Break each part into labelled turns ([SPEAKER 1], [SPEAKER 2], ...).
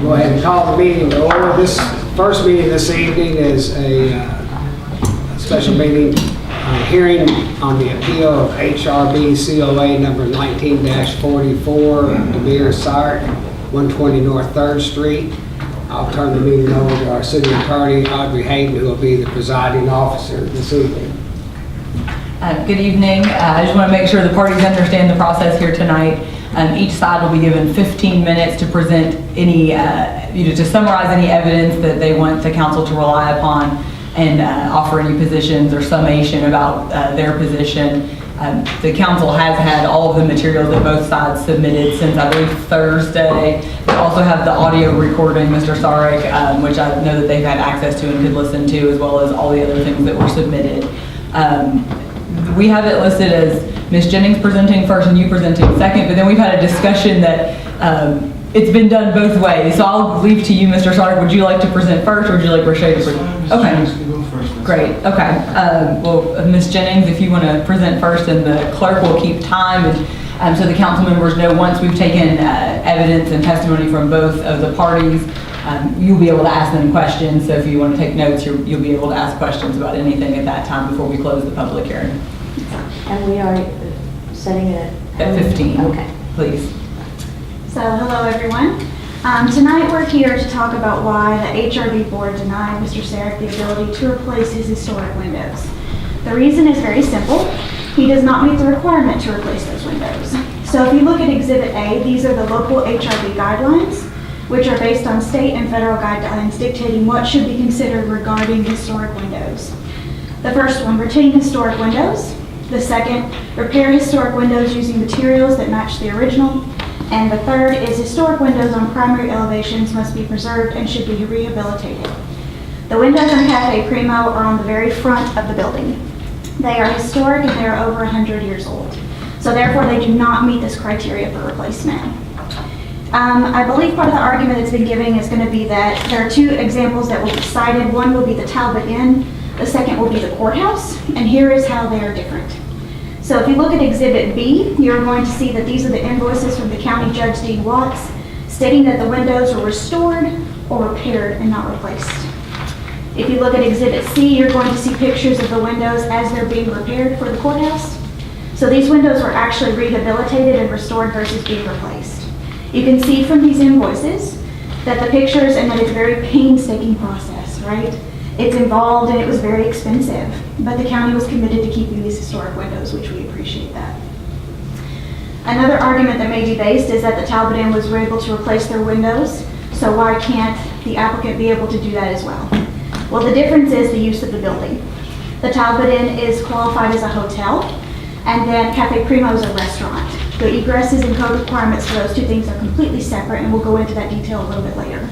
[SPEAKER 1] Go ahead and call the meeting to order. This first meeting this evening is a special meeting hearing on the appeal of HRB COA number 19-44, Damir Saric, 120 North 3rd Street. I'll turn the meeting over to our city attorney, Audrey Hayden, who will be the presiding officer this evening.
[SPEAKER 2] Good evening. I just want to make sure the parties understand the process here tonight. Each side will be given 15 minutes to present any, to summarize any evidence that they want the council to rely upon and offer any positions or summation about their position. The council has had all of the materials that both sides submitted since, I believe, Thursday. We also have the audio recording, Mr. Saric, which I know that they've had access to and could listen to, as well as all the other things that were submitted. We have it listed as Ms. Jennings presenting first and you presenting second, but then we've had a discussion that it's been done both ways. So I'll leave to you, Mr. Saric. Would you like to present first, or would you like Rashay to present? Okay. Great. Okay. Well, Ms. Jennings, if you want to present first, and the clerk will keep time, and so the council members know once we've taken evidence and testimony from both of the parties, you'll be able to ask them questions. So if you want to take notes, you'll be able to ask questions about anything at that time before we close the public hearing.
[SPEAKER 3] And we are setting it
[SPEAKER 2] At 15.
[SPEAKER 3] Okay.
[SPEAKER 2] Please.
[SPEAKER 4] So, hello everyone. Tonight we're here to talk about why the HRB board denied Mr. Saric the ability to replace his historic windows. The reason is very simple. He does not meet the requirement to replace those windows. So if you look at Exhibit A, these are the local HRB guidelines, which are based on state and federal guidelines dictating what should be considered regarding historic windows. The first one, retain historic windows. The second, repair historic windows using materials that match the original. And the third is historic windows on primary elevations must be preserved and should be rehabilitated. The windows on Cafe Primo are on the very front of the building. They are historic and they are over 100 years old. So therefore they do not meet this criteria for replacement. I believe part of the argument that's been given is going to be that there are two examples that will be cited. One will be the Talbot Inn. The second will be the courthouse, and here is how they are different. So if you look at Exhibit B, you're going to see that these are the invoices from the County Judge Dean Watts stating that the windows were restored or repaired and not replaced. If you look at Exhibit C, you're going to see pictures of the windows as they're being repaired for the courthouse. So these windows were actually rehabilitated and restored versus being replaced. You can see from these invoices that the pictures, and that it's a very painstaking process, right? It's involved and it was very expensive, but the county was committed to keeping these historic windows, which we appreciate that. Another argument that may be based is that the Talbot Inn was able to replace their windows, so why can't the applicant be able to do that as well? Well, the difference is the use of the building. The Talbot Inn is qualified as a hotel, and then Cafe Primo is a restaurant. The egresses and code requirements for those two things are completely separate, and we'll go into that detail a little bit later.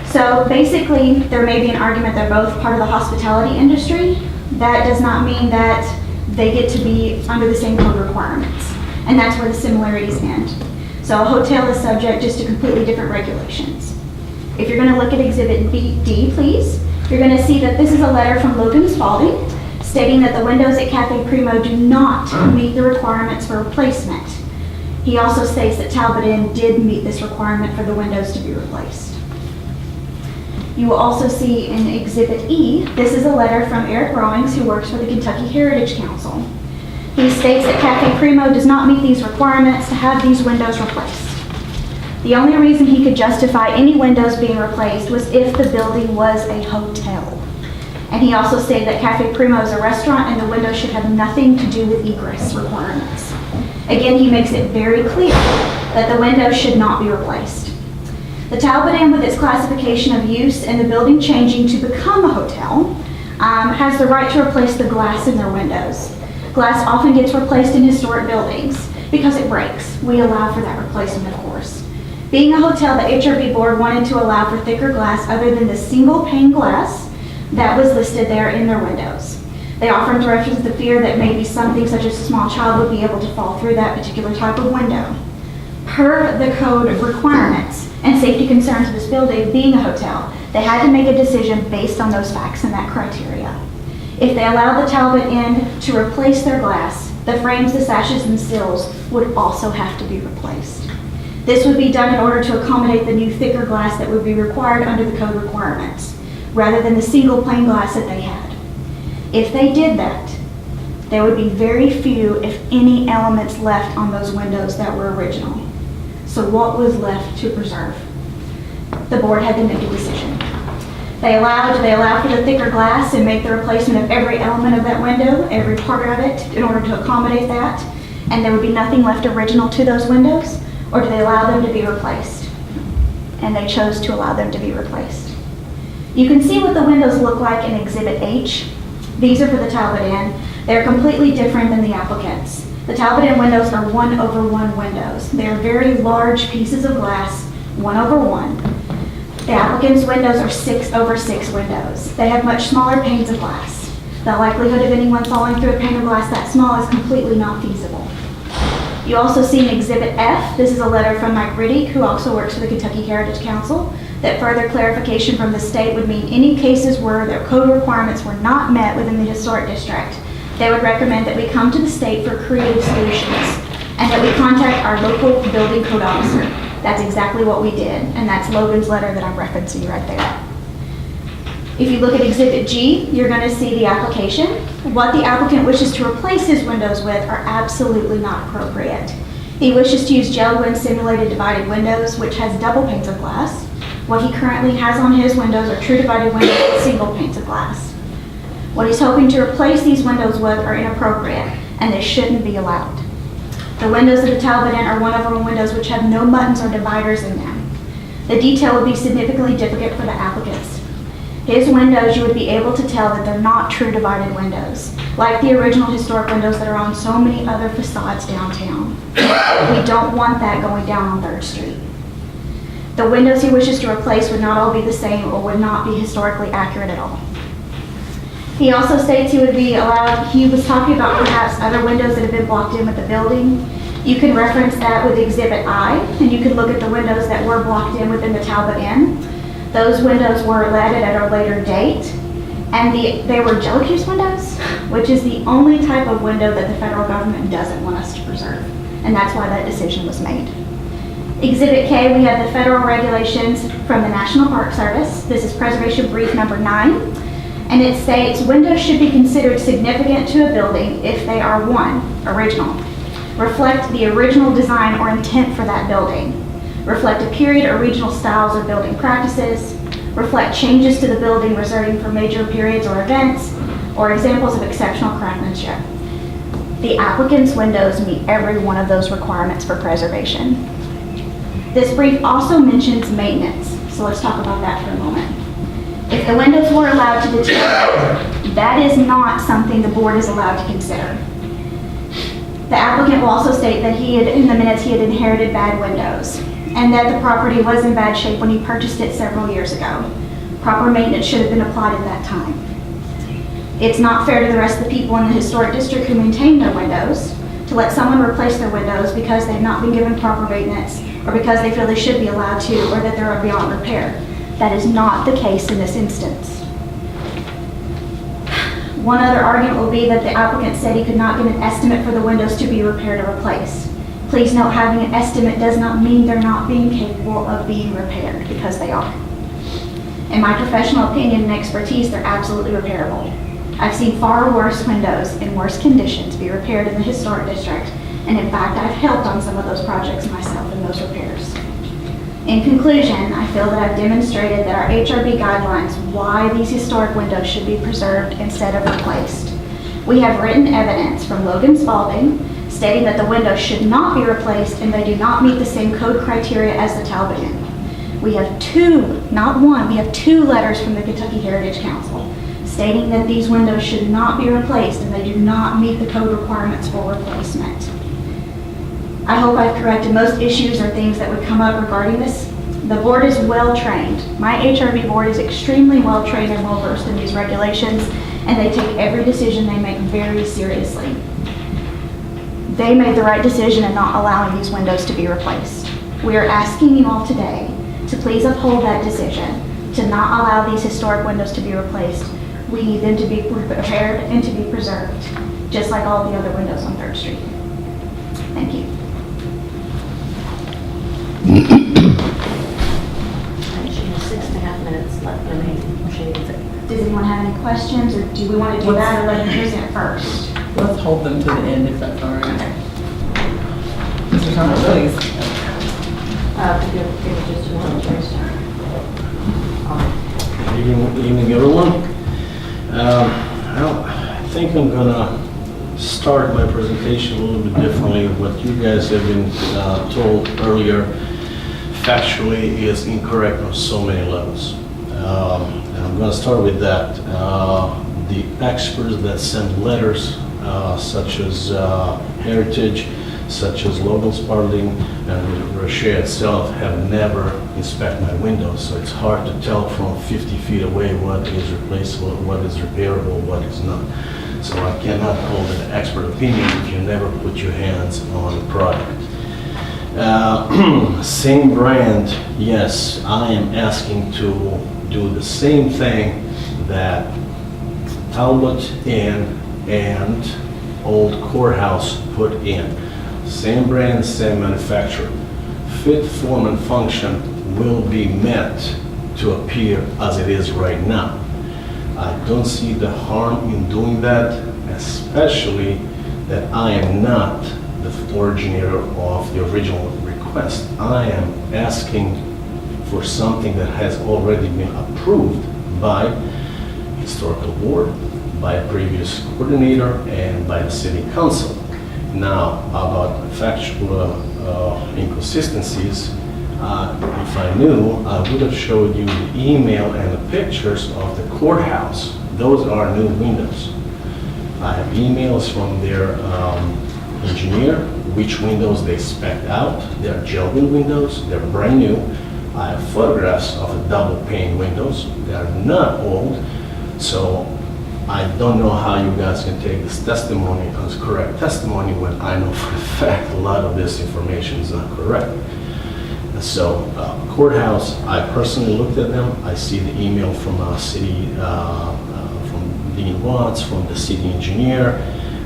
[SPEAKER 4] So basically, there may be an argument they're both part of the hospitality industry. That does not mean that they get to be under the same code requirements. And that's where the similarities end. So a hotel is subject just to completely different regulations. If you're going to look at Exhibit D, please, you're going to see that this is a letter from Logan Spalding stating that the windows at Cafe Primo do not meet the requirements for replacement. He also states that Talbot Inn did meet this requirement for the windows to be replaced. You will also see in Exhibit E, this is a letter from Eric Rawlings, who works for the Kentucky Heritage Council. He states that Cafe Primo does not meet these requirements to have these windows replaced. The only reason he could justify any windows being replaced was if the building was a hotel. And he also stated that Cafe Primo is a restaurant and the windows should have nothing to do with egress requirements. Again, he makes it very clear that the windows should not be replaced. The Talbot Inn, with its classification of use and the building changing to become a hotel, has the right to replace the glass in their windows. Glass often gets replaced in historic buildings because it breaks. We allow for that replacement, of course. Being a hotel, the HRB board wanted to allow for thicker glass other than the single pane glass that was listed there in their windows. They often referenced the fear that maybe something such as a small child would be able to fall through that particular type of window. Per the code requirements and safety concerns of this building being a hotel, they had to make a decision based on those facts and that criteria. If they allowed the Talbot Inn to replace their glass, the frames, the sashes, and the sills would also have to be replaced. This would be done in order to accommodate the new thicker glass that would be required under the code requirements, rather than the single pane glass that they had. If they did that, there would be very few, if any, elements left on those windows that were original. So what was left to preserve? The board had to make a decision. They allowed for the thicker glass and make the replacement of every element of that window, every part of it, in order to accommodate that, and there would be nothing left original to those windows, or do they allow them to be replaced? And they chose to allow them to be replaced. You can see what the windows look like in Exhibit H. These are for the Talbot Inn. They're completely different than the applicants. The Talbot Inn windows are 1/1 windows. They're very large pieces of glass, 1/1. The applicant's windows are 6/6 windows. They have much smaller panes of glass. The likelihood of anyone falling through a pane of glass that small is completely not feasible. You also see in Exhibit F, this is a letter from Mike Riddick, who also works for the Kentucky Heritage Council, that further clarification from the state would mean any cases where their code requirements were not met within the historic district, they would recommend that we come to the state for creative solutions and that we contact our local building code officer. That's exactly what we did, and that's Logan's letter that I'm referencing right there. If you look at Exhibit G, you're going to see the application. What the applicant wishes to replace his windows with are absolutely not appropriate. He wishes to use gel-wind simulated divided windows, which has double panes of glass. What he currently has on his windows are true divided windows with single panes of glass. What he's hoping to replace these windows with are inappropriate, and they shouldn't be allowed. The windows of the Talbot Inn are 1/1 windows which have no buttons or dividers in them. The detail would be significantly difficult for the applicants. His windows, you would be able to tell that they're not true divided windows, like the original historic windows that are on so many other facades downtown. We don't want that going down on 3rd Street. The windows he wishes to replace would not all be the same or would not be historically accurate at all. He also states he would be allowed, he was talking about perhaps other windows that have been blocked in with the building. You can reference that with Exhibit I, and you can look at the windows that were blocked in within the Talbot Inn. Those windows were added at a later date, and they were jello case windows, which is the only type of window that the federal government doesn't want us to preserve, and that's why that decision was made. Exhibit K, we have the federal regulations from the National Park Service. This is Preservation Brief number 9. And it states, windows should be considered significant to a building if they are 1, original, reflect the original design or intent for that building, reflect a period or regional styles or building practices, reflect changes to the building resulting from major periods or events, or examples of exceptional craftsmanship. The applicant's windows meet every one of those requirements for preservation. This brief also mentions maintenance, so let's talk about that for a moment. If the windows were allowed to deteriorate, that is not something the board is allowed to consider. The applicant will also state that in the minutes, he had inherited bad windows and that the property was in bad shape when he purchased it several years ago. Proper maintenance should have been applied at that time. It's not fair to the rest of the people in the historic district who maintain their windows to let someone replace their windows because they've not been given proper maintenance or because they feel they should be allowed to or that they're beyond repair. That is not the case in this instance. One other argument will be that the applicant said he could not get an estimate for the windows to be repaired or replaced. Please note, having an estimate does not mean they're not being capable of being repaired, because they are. In my professional opinion and expertise, they're absolutely repairable. I've seen far worse windows in worse conditions be repaired in the historic district, and in fact, I've helped on some of those projects myself in those repairs. In conclusion, I feel that I've demonstrated that our HRB guidelines why these historic windows should be preserved instead of replaced. We have written evidence from Logan Spalding stating that the windows should not be replaced and they do not meet the same code criteria as the Talbot Inn. We have 2, not 1, we have 2 letters from the Kentucky Heritage Council stating that these windows should not be replaced and they do not meet the code requirements for replacement. I hope I've corrected most issues or things that would come up regarding this. The board is well trained. My HRB board is extremely well trained and well versed in these regulations, and they take every decision they make very seriously. They made the right decision in not allowing these windows to be replaced. We are asking you all today to please uphold that decision, to not allow these historic windows to be replaced. We need them to be repaired and to be preserved, just like all the other windows on 3rd Street. Thank you.
[SPEAKER 3] She has 6.5 minutes left remaining before she needs it.
[SPEAKER 4] Does anyone have any questions, or do we want to do that, or let him present first?
[SPEAKER 2] Let's hold them to the end if that's all right. Mr. Thomas, please.
[SPEAKER 3] Give it just a moment, Joyce.
[SPEAKER 5] Evening, everyone. I think I'm gonna start my presentation a little bit differently. What you guys have been told earlier factually is incorrect on so many levels. And I'm gonna start with that. The experts that send letters, such as Heritage, such as Logan Sparding and Rocher itself, have never inspected my windows, so it's hard to tell from 50 feet away what is replaceable, what is repairable, what is not. So I cannot hold an expert opinion if you never put your hands on the product. Same brand, yes, I am asking to do the same thing that Talbot Inn and Old Courthouse put in. Same brand, same manufacturer. Fit, form, and function will be met to appear as it is right now. I don't see the harm in doing that, especially that I am not the originator of the original request. I am asking for something that has already been approved by historical board, by a previous coordinator, and by the city council. Now, about factual inconsistencies, if I knew, I would have showed you the email and the pictures of the courthouse. Those are new windows. I have emails from their engineer, which windows they spec'd out. They're gel-wing windows, they're brand new. I have photographs of the double pane windows. They are not old, so I don't know how you guys can take this testimony as correct testimony when I know for a fact a lot of this information is not correct. So courthouse, I personally looked at them. I see the email from from Dean Watts, from the city engineer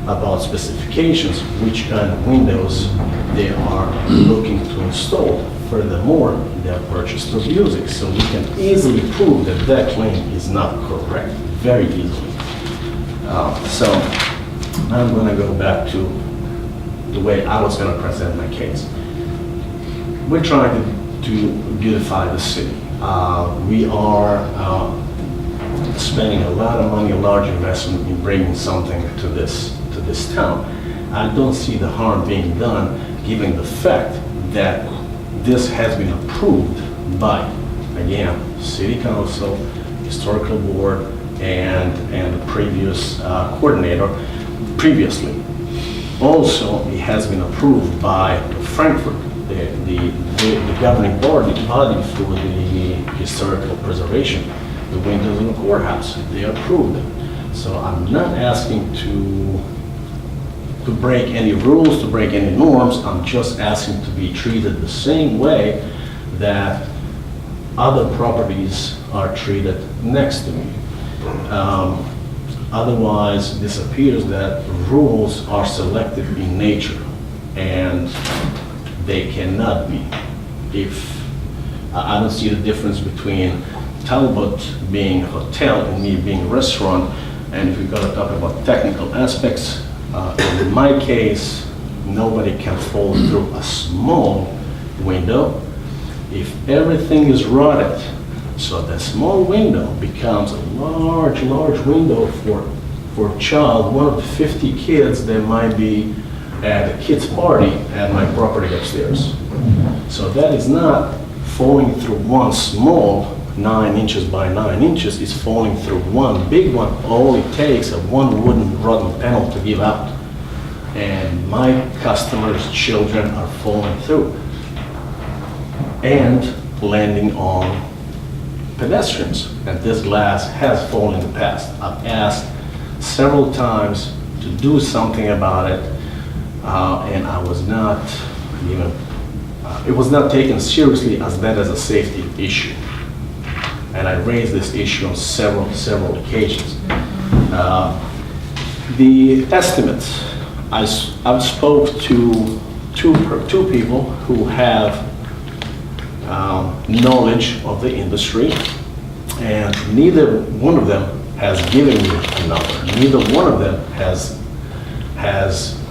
[SPEAKER 5] about specifications, which kind of windows they are looking to install. Furthermore, they are purchased through music, so we can easily prove that that claim is not correct, very easily. So I'm going to go back to the way I was going to present my case. We're trying to beautify the city. We are spending a lot of money, a large investment in bringing something to this town. I don't see the harm being done, given the fact that this has been approved by, again, city council, historical board, and the previous coordinator previously. Also, it has been approved by Frankfurt, the governing body for the historical preservation, the windows in the courthouse. They approved it. So I'm not asking to break any rules, to break any norms. I'm just asking to be treated the same way that other properties are treated next to me. Otherwise, this appears that rules are selective in nature, and they cannot be. If I don't see the difference between Talbot being a hotel and me being a restaurant, and if we're going to talk about technical aspects, in my case, nobody can fall through a small window. If everything is rotted, so that small window becomes a large window for a child, one of the 50 kids that might be at a kid's party at my property upstairs. So that is not falling through one small 9 inches by 9 inches, it's falling through one big one. All it takes is one wooden rotten panel to give out. And my customers' children are falling through and landing on pedestrians. And this glass has fallen in the past. I've asked several times to do something about it, and I was not even, it was not taken seriously as that as a safety issue. And I raised this issue on several occasions. The estimates, I've spoke to two people who have knowledge of the industry, and neither one of them has given me a number. Neither one of them has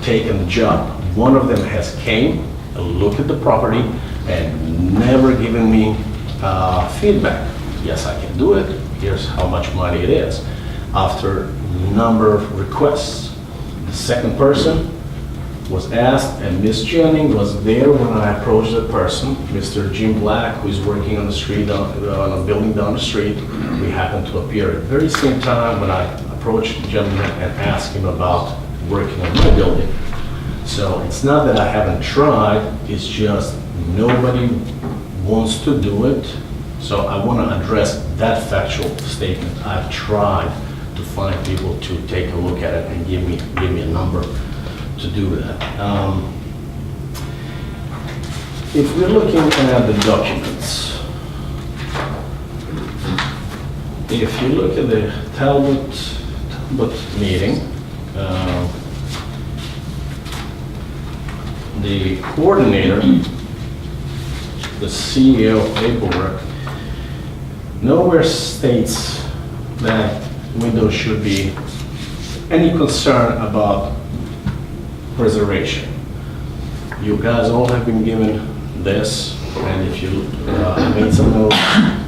[SPEAKER 5] taken the job. One of them has came, looked at the property, and never given me feedback. Yes, I can do it. Here's how much money it is. After number of requests, the second person was asked, and Miss Jennings was there when I approached the person, Mr. Jim Black, who is working on the street, on a building down the street. We happened to appear at the very same time when I approached the gentleman and asked him about working on my building. So it's not that I haven't tried, it's just nobody wants to do it. So I want to address that factual statement. I've tried to find people to take a look at it and give me a number to do that. If we're looking at the documents, if you look at the Talbot meeting, the coordinator, the CEO paperwork, nowhere states that windows should be any concern about preservation. You guys all have been given this, and if you made some notes,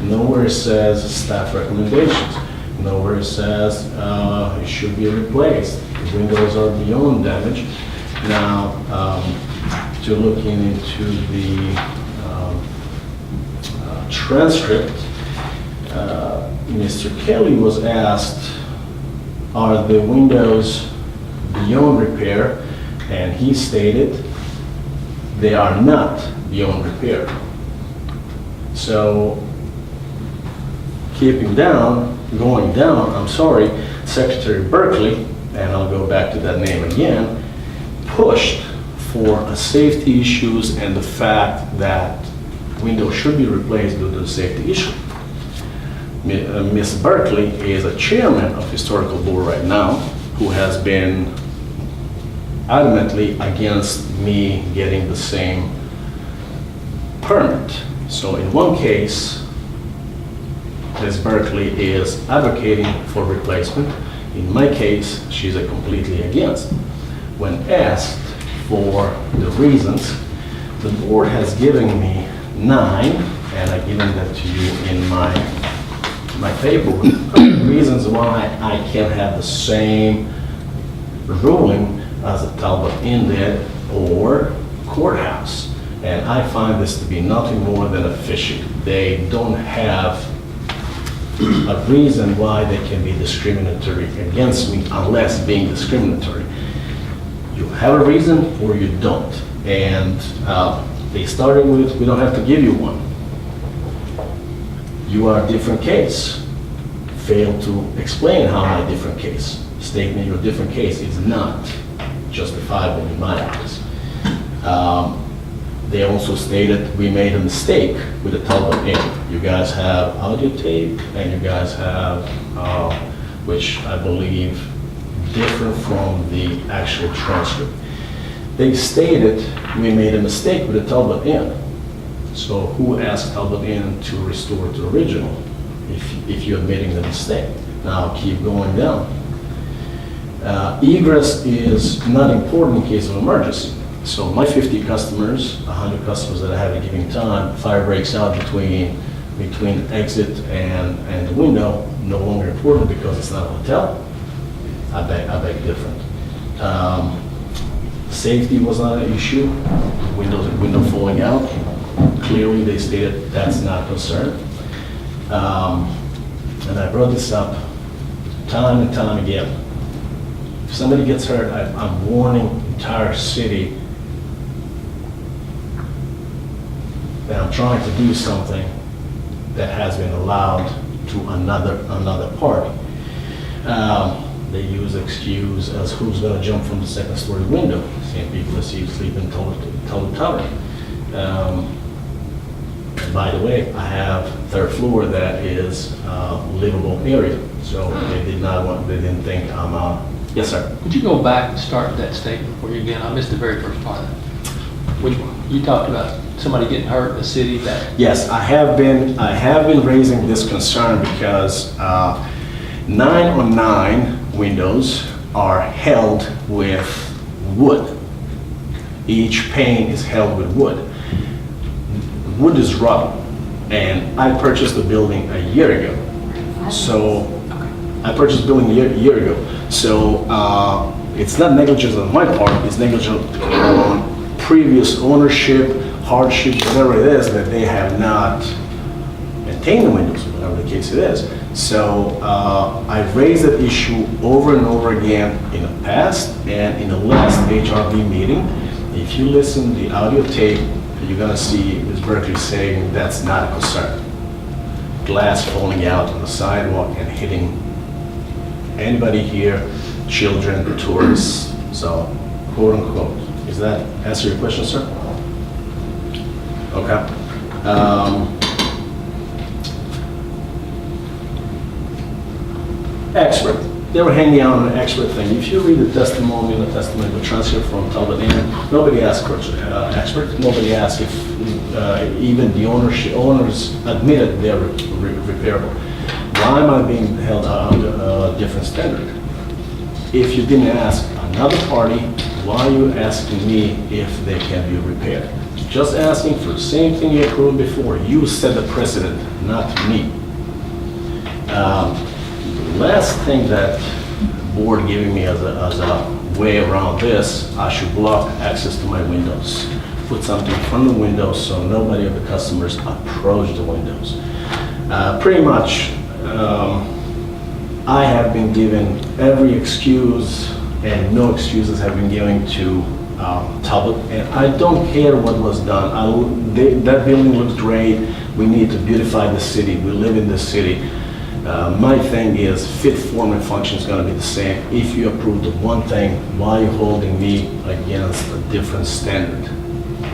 [SPEAKER 5] nowhere says staff recommendations. Nowhere says it should be replaced. The windows are beyond damage. Now, to looking into the transcript, Mr. Kelly was asked, are the windows beyond repair? And he stated, they are not beyond repair. So, going down, I'm sorry, Secretary Berkeley, and I'll go back to that name again, pushed for safety issues and the fact that windows should be replaced due to the safety issue. Ms. Berkeley is a chairman of Historical Board right now, who has been adamantly against me getting the same permit. So in one case, Ms. Berkeley is advocating for replacement. In my case, she's completely against. When asked for the reasons, the board has given me 9, and I've given that to you in my paperwork, reasons why I can't have the same ruling as a Talbot Inn did or courthouse. And I find this to be nothing more than a fishing. They don't have a reason why they can be discriminatory against me unless being discriminatory. You have a reason or you don't. And they started with, we don't have to give you one. You are a different case. Failed to explain how my different case, statement your different case is not justifiable in my eyes. They also stated we made a mistake with the Talbot Inn. You guys have audio tape and you guys have, which I believe different from the actual transcript. They stated we made a mistake with the Talbot Inn. So who asked Talbot Inn to restore to original if you're admitting the mistake? Now keep going down. Egress is not important in case of emergency. So my 50 customers, 100 customers that I have at a given time, fire breaks out between exit and the window, no longer important because it's not a hotel. I beg different. Safety was not an issue. Window falling out. Clearly they stated that's not a concern. And I brought this up time and time again. If somebody gets hurt, I'm warning the entire city that I'm trying to do something that has been allowed to another party. They use excuse as who's going to jump from the second story window. Same people that see you sleep in total tower. By the way, I have third floor that is livable area. So they didn't think I'm yes, sir.
[SPEAKER 6] Could you go back and start that statement for you again? I missed the very first part of it. Which one? You talked about somebody getting hurt in the city that,
[SPEAKER 5] Yes, I have been raising this concern because 909 windows are held with wood. Each pane is held with wood. Wood is rotten, and I purchased the building a year ago. So, I purchased the building a year ago. So, it's not negligence on my part, it's negligence on previous ownership, hardship, whatever it is, that they have not maintained the windows, whatever the case it is. So I've raised that issue over and over again in the past and in the last HRB meeting. If you listen to the audio tape, you're gonna see Ms. Berkeley saying that's not a concern. Glass falling out on the sidewalk and hitting anybody here, children, tourists, so quote unquote. Does that answer your question, sir? Okay. Expert. They were hanging out on an expert thing. If you read the testimony, the transcript from Talbot Inn, nobody asked for expert. Nobody asked if even the owners admitted they're repairable. Why am I being held under a different standard? If you didn't ask another party, why are you asking me if they can be repaired? Just asking for the same thing you approved before. You set the precedent, not me. Last thing that board giving me as a way around this, I should block access to my windows. Put something from the windows so nobody of the customers approach the windows. Pretty much, I have been given every excuse and no excuses have been given to Talbot, and I don't care what was done. That building looks great. We need to beautify the city. We live in the city. My thing is fit, form, and function is going to be the same. If you approve the one thing, why are you holding me against a different standard?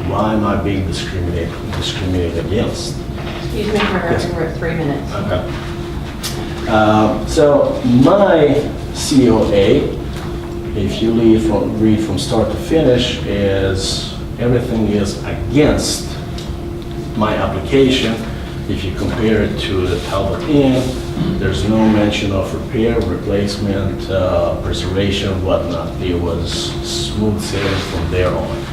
[SPEAKER 5] Why am I being discriminated against?
[SPEAKER 3] Excuse me, we're at 3 minutes.
[SPEAKER 5] Okay. So my COA, if you read from start to finish, is everything is against my application. If you compare it to the Talbot Inn, there's no mention of repair, replacement, preservation, whatnot. It was smooth sailing from there on.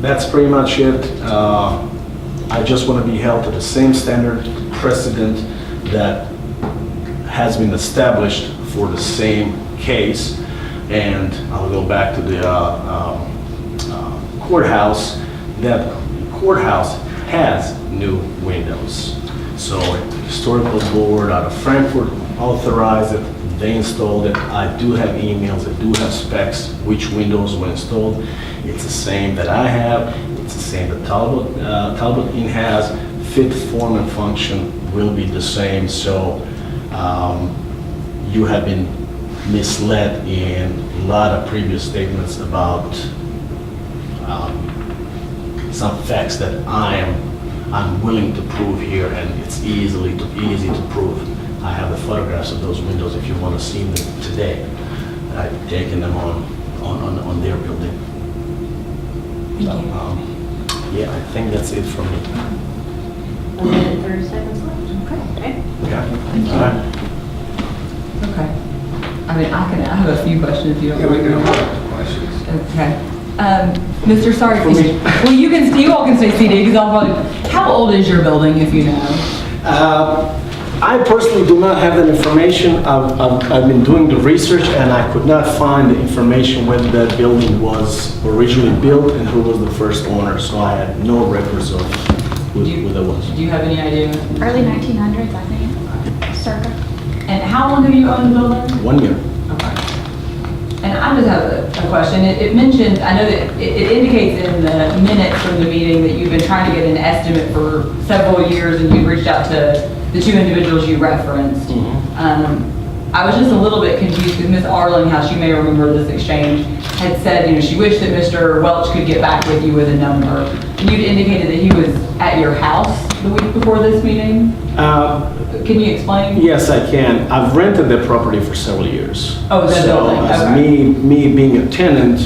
[SPEAKER 5] That's pretty much it. I just want to be held to the same standard precedent that has been established for the same case. And I'll go back to the courthouse. That courthouse has new windows. So historical board out of Frankfurt authorized it, they installed it. I do have emails, I do have specs, which windows were installed. It's the same that I have, it's the same that Talbot Inn has. Fit, form, and function will be the same. So you have been misled in a lot of previous statements about some facts that I'm willing to prove here, and it's easy to prove. I have the photographs of those windows if you want to see them today. I've taken them on their building. So, yeah, I think that's it from me.
[SPEAKER 3] 1 minute and 30 seconds left. Okay.
[SPEAKER 5] Yeah.
[SPEAKER 2] Thank you.
[SPEAKER 5] All right.
[SPEAKER 2] Okay. I mean, I have a few questions if you don't
[SPEAKER 1] Yeah, we
[SPEAKER 2] mind.
[SPEAKER 1] can have questions.
[SPEAKER 2] Okay. Mr. Saric,
[SPEAKER 5] For me.
[SPEAKER 2] well, you all can stay seated because I'll probably, how old is your building if you know?
[SPEAKER 5] I personally do not have that information. I've been doing the research and I could not find the information when that building was originally built and who was the first owner, so I had no records of who that was.
[SPEAKER 2] Do you have any idea?
[SPEAKER 4] Early 1900s, I think, circa.
[SPEAKER 2] And how long have you owned the building?
[SPEAKER 5] 1 year.
[SPEAKER 2] Okay. And I just have a question. It mentioned, I know that it indicates in the minutes from the meeting that you've been trying to get an estimate for several years and you've reached out to the two individuals you referenced. I was just a little bit confused because Ms. Arlinghouse, you may remember this exchange, had said, she wished that Mr. Welch could get back with you with a number. And you'd indicated that he was at your house. the week before this meeting? Can you explain?
[SPEAKER 5] Yes, I can. I've rented the property for several years.
[SPEAKER 2] Oh, that
[SPEAKER 5] So
[SPEAKER 2] building,
[SPEAKER 5] as
[SPEAKER 2] okay.
[SPEAKER 5] me being a tenant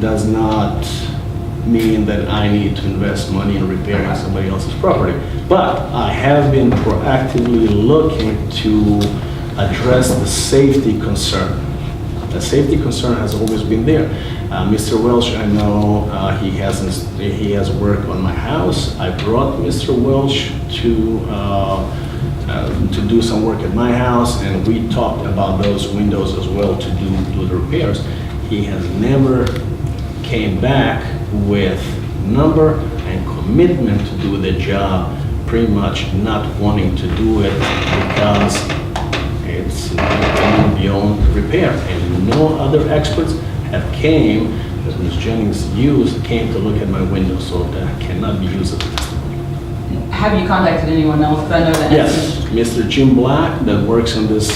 [SPEAKER 5] does not mean that I need to invest money in repairing somebody else's property. But I have been proactively looking to address the safety concern. The safety concern has always been there. Mr. Welsh, I know he has worked on my house. I brought Mr. Welsh to do some work at my house, and we talked about those windows as well to do the repairs. He has never came back with number and commitment to do the job, pretty much not wanting to do it because it's beyond repair. And no other experts have came, as Ms. Jennings used, came to look at my window, so that cannot be used as a testimony.
[SPEAKER 2] Have you contacted anyone else? 'Cause I know that.
[SPEAKER 5] Yes, Mr. Jim Black that works on this.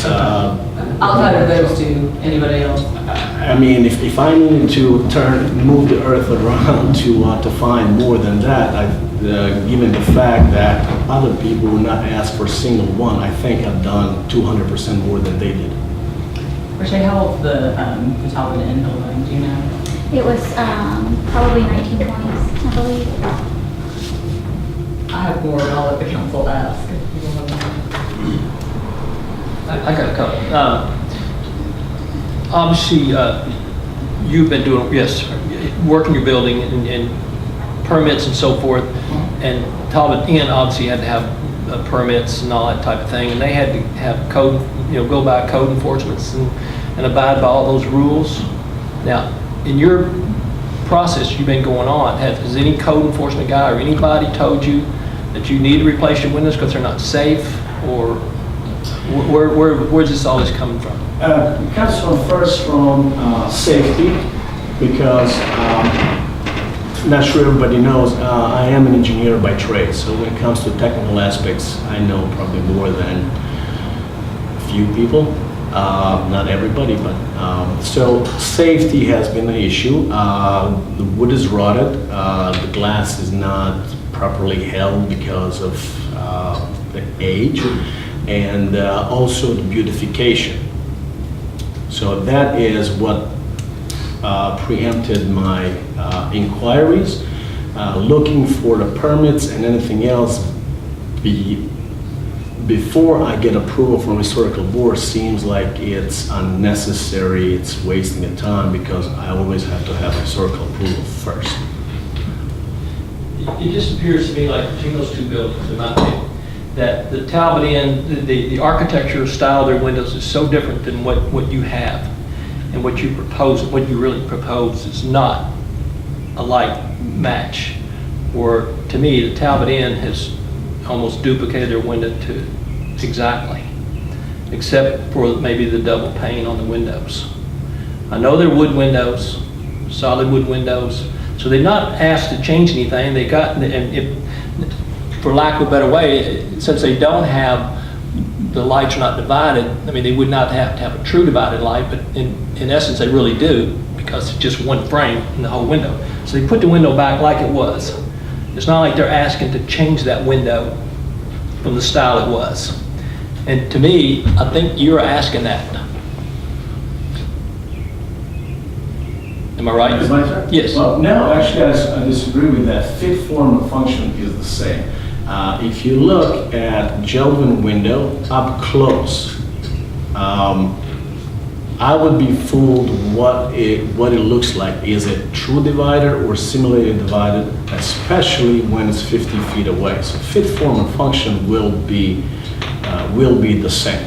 [SPEAKER 2] Outside of those two, anybody else?
[SPEAKER 5] I mean, if I needed to move the earth around to find more than that, given the fact that other people would not ask for a single one, I think I've done 200% more than they did.
[SPEAKER 2] Rashay, how old's the Talbot Inn building, do you know?
[SPEAKER 4] It was probably 1920s, I believe.
[SPEAKER 2] I have more, and I'll let the council ask. if you want to know.
[SPEAKER 6] I got a couple. Obviously, you've been doing, yes, working your building and permits and so forth. And Talbot Inn obviously had to have permits and all that type of thing. And they had to have code, go by code enforcements and abide by all those rules. Now, in your process you've been going on, has any code enforcement guy or anybody told you that you need to replace your windows because they're not safe? Or where's this all this coming from?
[SPEAKER 5] It comes from safety, because not sure everybody knows, I am an engineer by trade, so when it comes to technical aspects, I know probably more than a few people, not everybody, but so safety has been an issue. The wood is rotted, the glass is not properly held because of the age, and also the beautification. So that is what preempted my inquiries. Looking for the permits and anything else before I get approval from historical board seems like it's unnecessary, it's wasting of time, because I always have to have historical approval first.
[SPEAKER 6] It just appears to me like between those two buildings, in my opinion, that the Talbot Inn, the architecture style of their windows is so different than what you have. And what you propose, what you really propose is not a like match. Or to me, the Talbot Inn has almost duplicated their window to exactly, except for maybe the double pane on the windows. I know they're wood windows, solid wood windows, so they're not asked to change anything. They got, and if, for lack of a better way, since they don't have, the lights are not divided, I mean, they would not have to have a true divided light, but in essence, they really do, because it's just one frame in the whole window. So they put the window back like it was. It's not like they're asking to change that window from the style it was. And to me, I think you're asking that. Am I right?
[SPEAKER 5] Is my turn?
[SPEAKER 6] Yes.
[SPEAKER 5] Well, no, actually, I disagree with that. Fit, form, and function is the same. If you look at Jelvin window up close, I would be fooled what it looks like. Is it true divider or simulated divided, especially when it's 50 feet away? So fit, form, and function will be the same.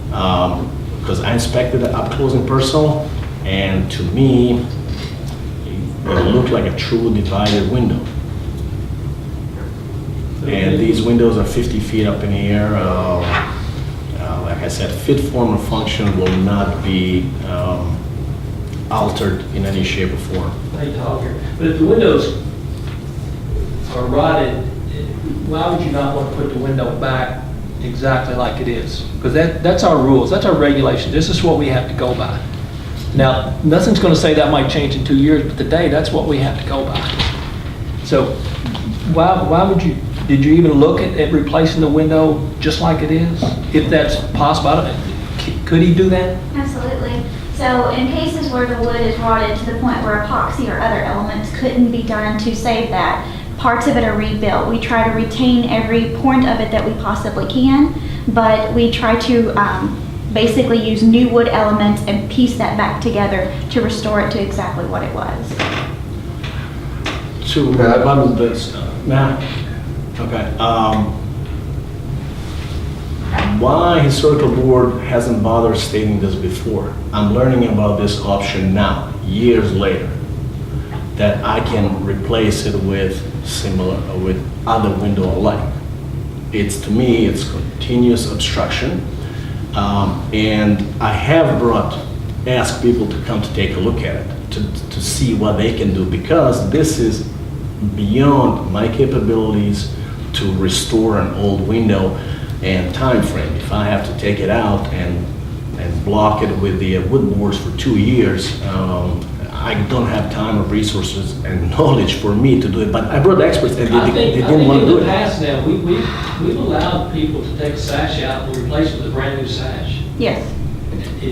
[SPEAKER 5] Because I inspected it up close and personal, and to me, it looked like a true divided window. And these windows are 50 feet up in the air. Like I said, fit, form, or function will not be altered in any shape or form.
[SPEAKER 6] I hate to hog here, but if the windows are rotted, why would you not want to put the window back exactly like it is? Because that's our rules, that's our regulations. This is what we have to go by. Now, nothing's going to say that might change in 2 years, but today, that's what we have to go by. So Why would you, did you even look at replacing the window just like it is? If that's possible, could he do that?
[SPEAKER 4] Absolutely. So in cases where the wood is rotted to the point where epoxy or other elements couldn't be done to save that, parts of it are rebuilt. We try to retain every point of it that we possibly can, but we try to basically use new wood elements and piece that back together to restore it to exactly what it was.
[SPEAKER 5] To bundle this, okay. Why historical board hasn't bothered stating this before? I'm learning about this option now, years later, that I can replace it with other window alike. To me, it's continuous obstruction. And I have asked people to come to take a look at it, to see what they can do, because this is beyond my capabilities to restore an old window and time frame. If I have to take it out and block it with the wood boards for 2 years, I don't have time or resources and knowledge for me to do it. But I brought experts and they didn't want to do
[SPEAKER 6] In the
[SPEAKER 5] it.
[SPEAKER 6] past now, we've allowed people to take a sash out and replace it with a brand new sash.
[SPEAKER 4] Yes.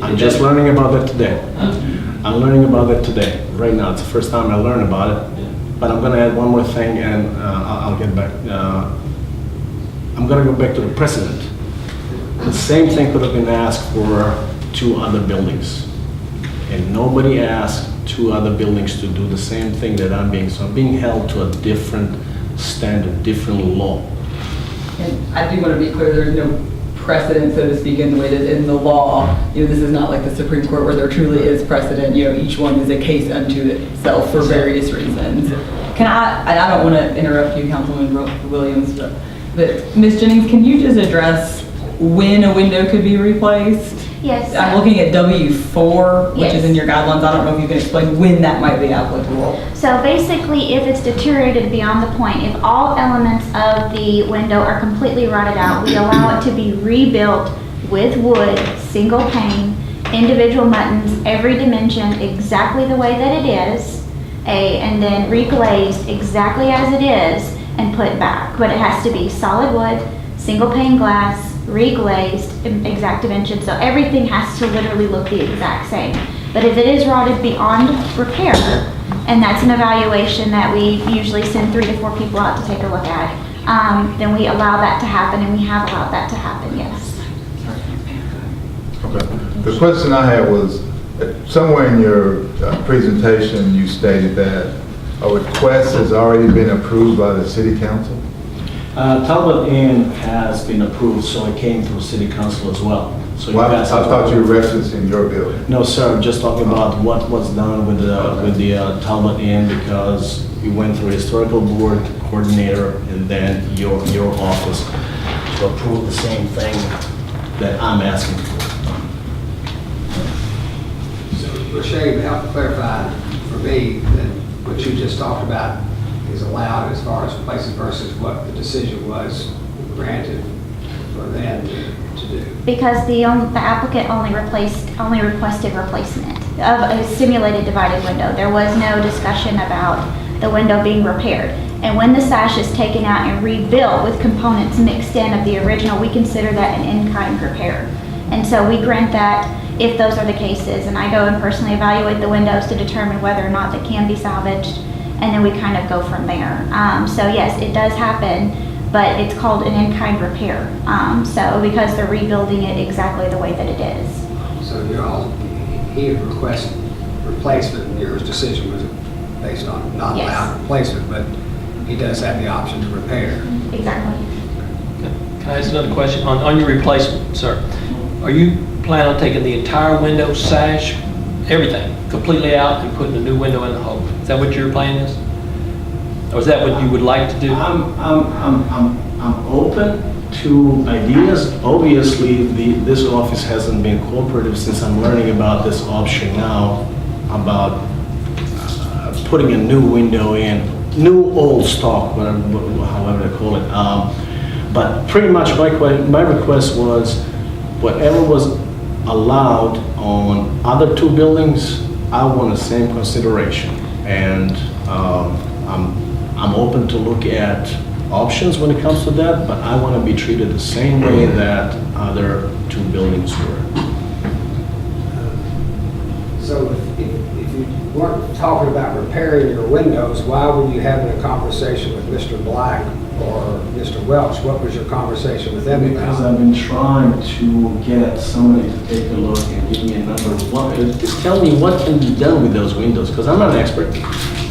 [SPEAKER 5] I'm just learning about that today. I'm learning about that today. Right now, it's the first time I learn about it. But I'm going to add one more thing, and I'll get back. I'm going to go back to the precedent. The same thing could have been asked for 2 other buildings, and nobody asked 2 other buildings to do the same thing that I'm being. So I'm being held to a different standard, different law.
[SPEAKER 2] And I do want to be clear, there's no precedent, so to speak, in the way that in the law, this is not like the Supreme Court where there truly is precedent. Each one is a case unto itself for various reasons. And I don't want to interrupt you, Councilman Williams, but Ms. Jennings, can you just address when a window could be replaced?
[SPEAKER 4] Yes.
[SPEAKER 2] I'm looking at W4, which is in your guidelines. I don't know if you can explain when that might be applicable.
[SPEAKER 4] So basically, if it's deteriorated beyond the point, if all elements of the window are completely rotted out, we allow it to be rebuilt with wood, single pane, individual buttons, every dimension exactly the way that it is, and then reglazed exactly as it is and put back. But it has to be solid wood, single pane glass, reglazed, exact dimensions. So everything has to literally look the exact same. But if it is rotted beyond repair, and that's an evaluation that we usually send 3 to 4 people out to take a look at, then we allow that to happen, and we have allowed that to happen, yes.
[SPEAKER 7] Okay. The question I had was, somewhere in your presentation, you stated that a request has already been approved by the city council?
[SPEAKER 5] Talbot Inn has been approved, so it came through city council as well. So you
[SPEAKER 7] Well, I
[SPEAKER 5] guys have-
[SPEAKER 7] thought you were referencing your building.
[SPEAKER 5] No, sir, I'm just talking about what was done with the Talbot Inn, because we went through historical board coordinator and then your office to approve the same thing that I'm asking for.
[SPEAKER 1] So, Rashay, to help clarify for me that what you just talked about is allowed as far as places versus what the decision was granted for them to do.
[SPEAKER 4] Because the applicant only requested replacement of a simulated divided window. There was no discussion about the window being repaired. And when the sash is taken out and rebuilt with components mixed in of the original, we consider that an in-kind repair. And so we grant that if those are the cases. And I go and personally evaluate the windows to determine whether or not they can be salvaged. And then we kind of go from there. So yes, it does happen, but it's called an in-kind repair. So because they're rebuilding it exactly the way that it is.
[SPEAKER 1] So he requested replacement, and your decision was based on not
[SPEAKER 4] Yes.
[SPEAKER 1] allowed replacement, but he does have the option to repair.
[SPEAKER 4] Exactly.
[SPEAKER 6] Can I ask another question? On your replacement, sir, are you planning on taking the entire window sash, everything, completely out and putting a new window in the hole? Is that what your plan is? Or is that what you would like to do?
[SPEAKER 5] I'm open to ideas. Obviously, this office hasn't been cooperative since I'm learning about this option now, about putting a new window in, new old stock, whatever, however they call it. But pretty much my request was whatever was allowed on other 2 buildings, I want the same consideration. And I'm open to look at options when it comes to that, but I want to be treated the same way that other two buildings were.
[SPEAKER 1] So if you weren't talking about repairing your windows, why were you having a conversation with Mr. Black or Mr. Welch? What was your conversation with them
[SPEAKER 5] Because
[SPEAKER 1] about?
[SPEAKER 5] I've been trying to get somebody to take a look and give me a number. Just tell me what can be done with those windows, because I'm not an expert.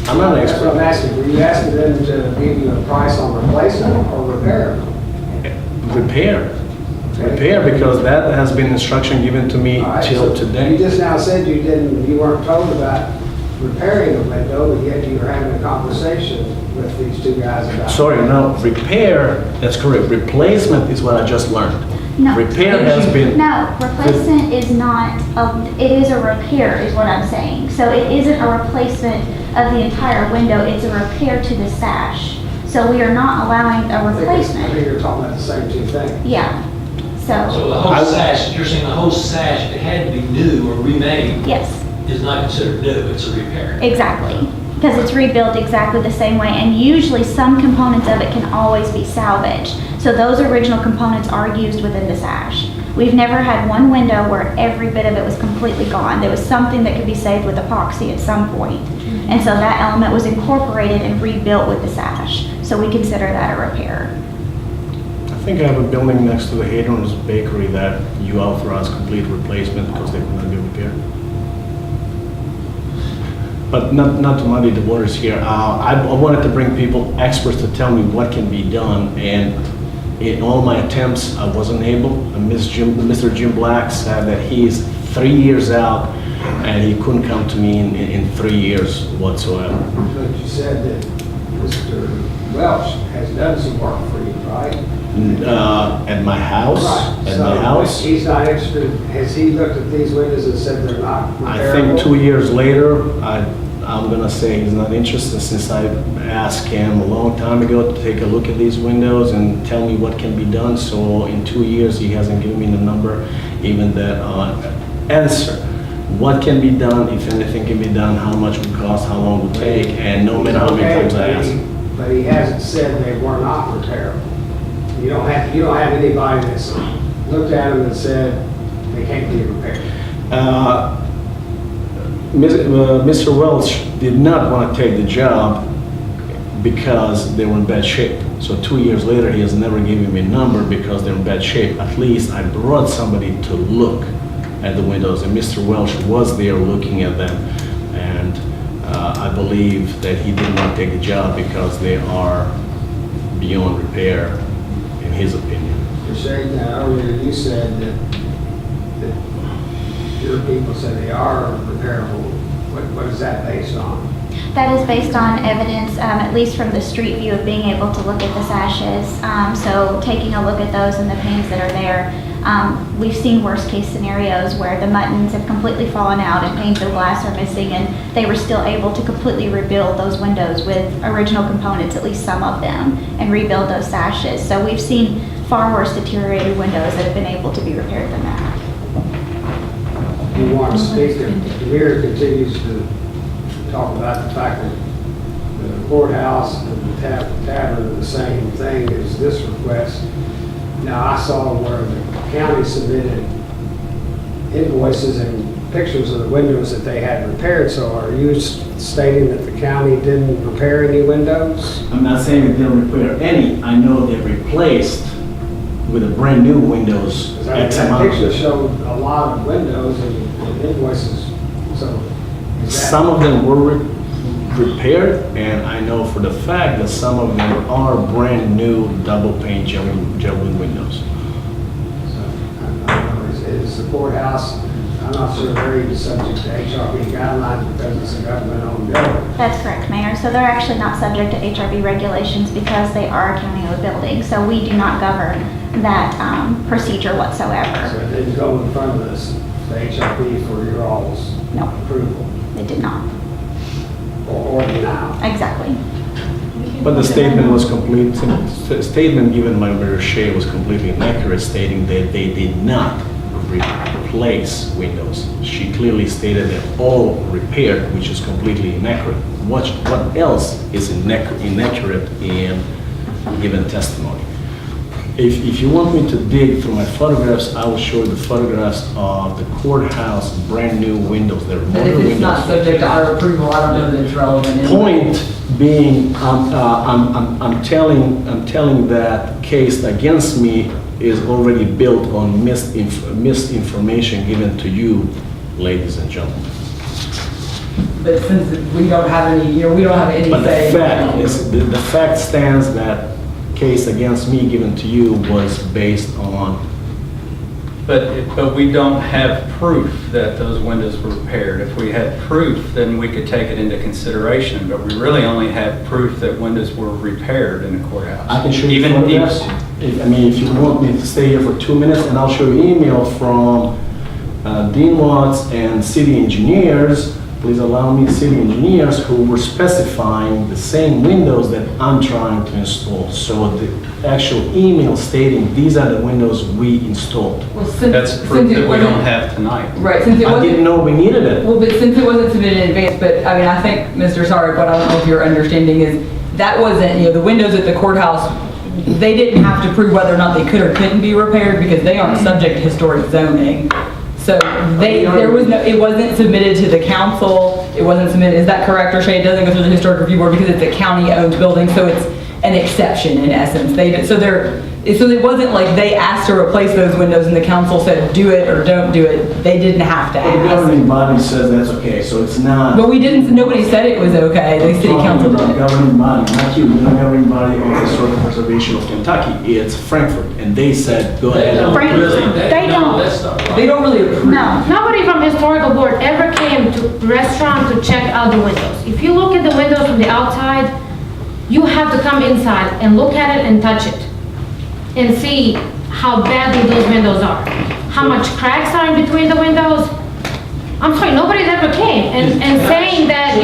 [SPEAKER 5] I'm not an
[SPEAKER 1] That's what I'm
[SPEAKER 5] expert.
[SPEAKER 1] asking. Were you asking them to give you a price on replacement or repair?
[SPEAKER 5] Repair, because that has been instruction given to me
[SPEAKER 1] All right,
[SPEAKER 5] till
[SPEAKER 1] so
[SPEAKER 5] today.
[SPEAKER 1] You just now said you weren't told about repairing the window, but yet you were having a conversation with these two guys about.
[SPEAKER 5] Sorry, no, repair, that's correct. Replacement is what I just learned.
[SPEAKER 4] No.
[SPEAKER 5] Repair has been.
[SPEAKER 4] No, replacement is not, it is a repair is what I'm saying. So it isn't a replacement of the entire window, it's a repair to the sash. So we are not allowing a
[SPEAKER 1] I think
[SPEAKER 4] replacement.
[SPEAKER 1] you're talking about the same two things.
[SPEAKER 4] Yeah,
[SPEAKER 8] So
[SPEAKER 4] so,
[SPEAKER 8] the whole sash, you're saying the whole sash, if it had to be new or remade,
[SPEAKER 4] yes,
[SPEAKER 8] is not considered new, it's a repair.
[SPEAKER 4] exactly. Because it's rebuilt exactly the same way, and usually some components of it can always be salvaged. So those original components are used within the sash. We've never had one window where every bit of it was completely gone. There was something that could be saved with epoxy at some point. And so that element was incorporated and rebuilt with the sash. So we consider that a repair.
[SPEAKER 5] I think I have a building next to the Hadron's Bakery that you authorize complete replacement because they could not be repaired. But not to muddy the waters here, I wanted to bring people, experts to tell me what can be done, and in all my attempts, I wasn't able. Mr. Jim Black said that he is 3 years out, and he couldn't come to me in 3 years whatsoever.
[SPEAKER 1] But you said that Mr. Welch has done some work for you, right?
[SPEAKER 5] At my house,
[SPEAKER 1] Right.
[SPEAKER 5] at
[SPEAKER 1] So
[SPEAKER 5] my house.
[SPEAKER 1] he's not interested, has he looked at these windows and said they're not
[SPEAKER 5] I
[SPEAKER 1] repairable?
[SPEAKER 5] think 2 years later, I'm gonna say he's not interested, since I asked him a long time ago to take a look at these windows and tell me what can be done. So in 2 years, he hasn't given me the number, even the answer. What can be done, if anything can be done, how much would cost, how long would take, and no matter how many
[SPEAKER 1] Okay,
[SPEAKER 5] times I
[SPEAKER 1] but
[SPEAKER 5] ask.
[SPEAKER 1] But he hasn't said they were not repairable. You don't have anybody that's looked at them and said they can't be repaired.
[SPEAKER 5] Mr. Welch did not want to take the job because they were in bad shape. So 2 years later, he has never given me a number because they're in bad shape. At least I brought somebody to look at the windows, and Mr. Welch was there looking at them. And I believe that he did not take the job because they are beyond repair, in his opinion.
[SPEAKER 1] Mr. Shade, now earlier you said that your people said they are repairable. What is that based on?
[SPEAKER 4] That is based on evidence, at least from the street view of being able to look at the sashes. So taking a look at those and the panes that are there, we've seen worst case scenarios where the muttons have completely fallen out and panes of glass are missing, and they were still able to completely rebuild those windows with original components, at least some of them, and rebuild those sashes. So we've seen far worse deteriorated windows that have been able to be repaired than that.
[SPEAKER 1] You want to speak, Damir continues to talk about the fact that the courthouse and the tavern are the same thing as this request. Now, I saw where the county submitted invoices and pictures of the windows that they had repaired, so are you stating that the county didn't repair any windows?
[SPEAKER 5] I'm not saying that they'll repair any. I know they replaced with a brand new windows.
[SPEAKER 1] Because
[SPEAKER 5] X
[SPEAKER 1] that
[SPEAKER 5] amount.
[SPEAKER 1] picture showed a lot of windows and invoices, so. is that-
[SPEAKER 5] Some of them were repaired, and I know for the fact that some of them are brand new double pane gel windows.
[SPEAKER 1] I don't know, is the courthouse, I'm not sure they're even subject to HRB guidelines because it's a government-owned building.
[SPEAKER 4] That's correct, Mayor. So they're actually not subject to HRB regulations because they are a county-owned building. So we do not govern that procedure
[SPEAKER 1] So
[SPEAKER 4] whatsoever.
[SPEAKER 1] it didn't go in front of us, the HRB for your all's
[SPEAKER 4] No.
[SPEAKER 1] approval
[SPEAKER 4] They did not.
[SPEAKER 1] or denial.
[SPEAKER 4] Exactly.
[SPEAKER 5] But the statement was complete, the statement given by Mayor Shea was completely inaccurate, stating that they did not replace windows. She clearly stated that all repaired, which is completely inaccurate. What else is inaccurate in given testimony? If you want me to dig through my photographs, I will show you the photographs of the courthouse brand new windows. They're
[SPEAKER 2] But
[SPEAKER 5] modern
[SPEAKER 2] if it's not
[SPEAKER 5] windows.
[SPEAKER 2] subject to our approval, I don't know that it's relevant.
[SPEAKER 5] Point being, I'm telling that case against me is already built on misinformation given to you, ladies and gentlemen.
[SPEAKER 2] But since we don't have any, we don't have any
[SPEAKER 5] But
[SPEAKER 2] say.
[SPEAKER 5] the fact stands that case against me given to you was based on,
[SPEAKER 9] But we don't have proof that those windows were repaired. If we had proof, then we could take it into consideration, but we really only have proof that windows were repaired in the courthouse.
[SPEAKER 5] I can show you
[SPEAKER 9] Even
[SPEAKER 5] photographs. If you want me to stay here for 2 minutes, and I'll show you email from Dean Watts and city engineers, please allow me, city engineers who were specifying the same windows that I'm trying to install. So the actual email stating these are the windows we installed.
[SPEAKER 2] Well, since-
[SPEAKER 9] That's
[SPEAKER 2] since
[SPEAKER 9] proof
[SPEAKER 2] it
[SPEAKER 9] that we
[SPEAKER 2] wasn't-
[SPEAKER 9] don't have tonight.
[SPEAKER 2] Right, since it
[SPEAKER 5] I
[SPEAKER 2] wasn't.
[SPEAKER 5] didn't know we needed it.
[SPEAKER 2] Well, but since it wasn't submitted in advance, but I mean, I think, Mr. Saric, what I don't know if your understanding is, that wasn't, the windows at the courthouse, they didn't have to prove whether or not they could or couldn't be repaired because they aren't subject to historic zoning. So there was no, it wasn't submitted to the council, it wasn't submitted, is that correct, O'Shea? It doesn't go through the historic review board because it's a county-owned building, so it's an exception in essence. So it wasn't like they asked to replace those windows and the council said, do it or don't do it. They didn't have to
[SPEAKER 5] The
[SPEAKER 2] ask.
[SPEAKER 5] governing body says that's okay, so it's not.
[SPEAKER 2] But nobody said it was okay, the city council did.
[SPEAKER 5] Talking about governing body, not you, the governing body of Historic Preservation of Kentucky, it's Frankfurt, and they said, go ahead.
[SPEAKER 4] Frank, they don't.
[SPEAKER 2] They don't really approve.
[SPEAKER 4] No.
[SPEAKER 10] Nobody from historical board ever came to restaurant to check out the windows. If you look at the windows from the outside, you have to come inside and look at it and touch it and see how badly those windows are. How much cracks are in between the windows. I'm sorry, nobody's ever came and saying that,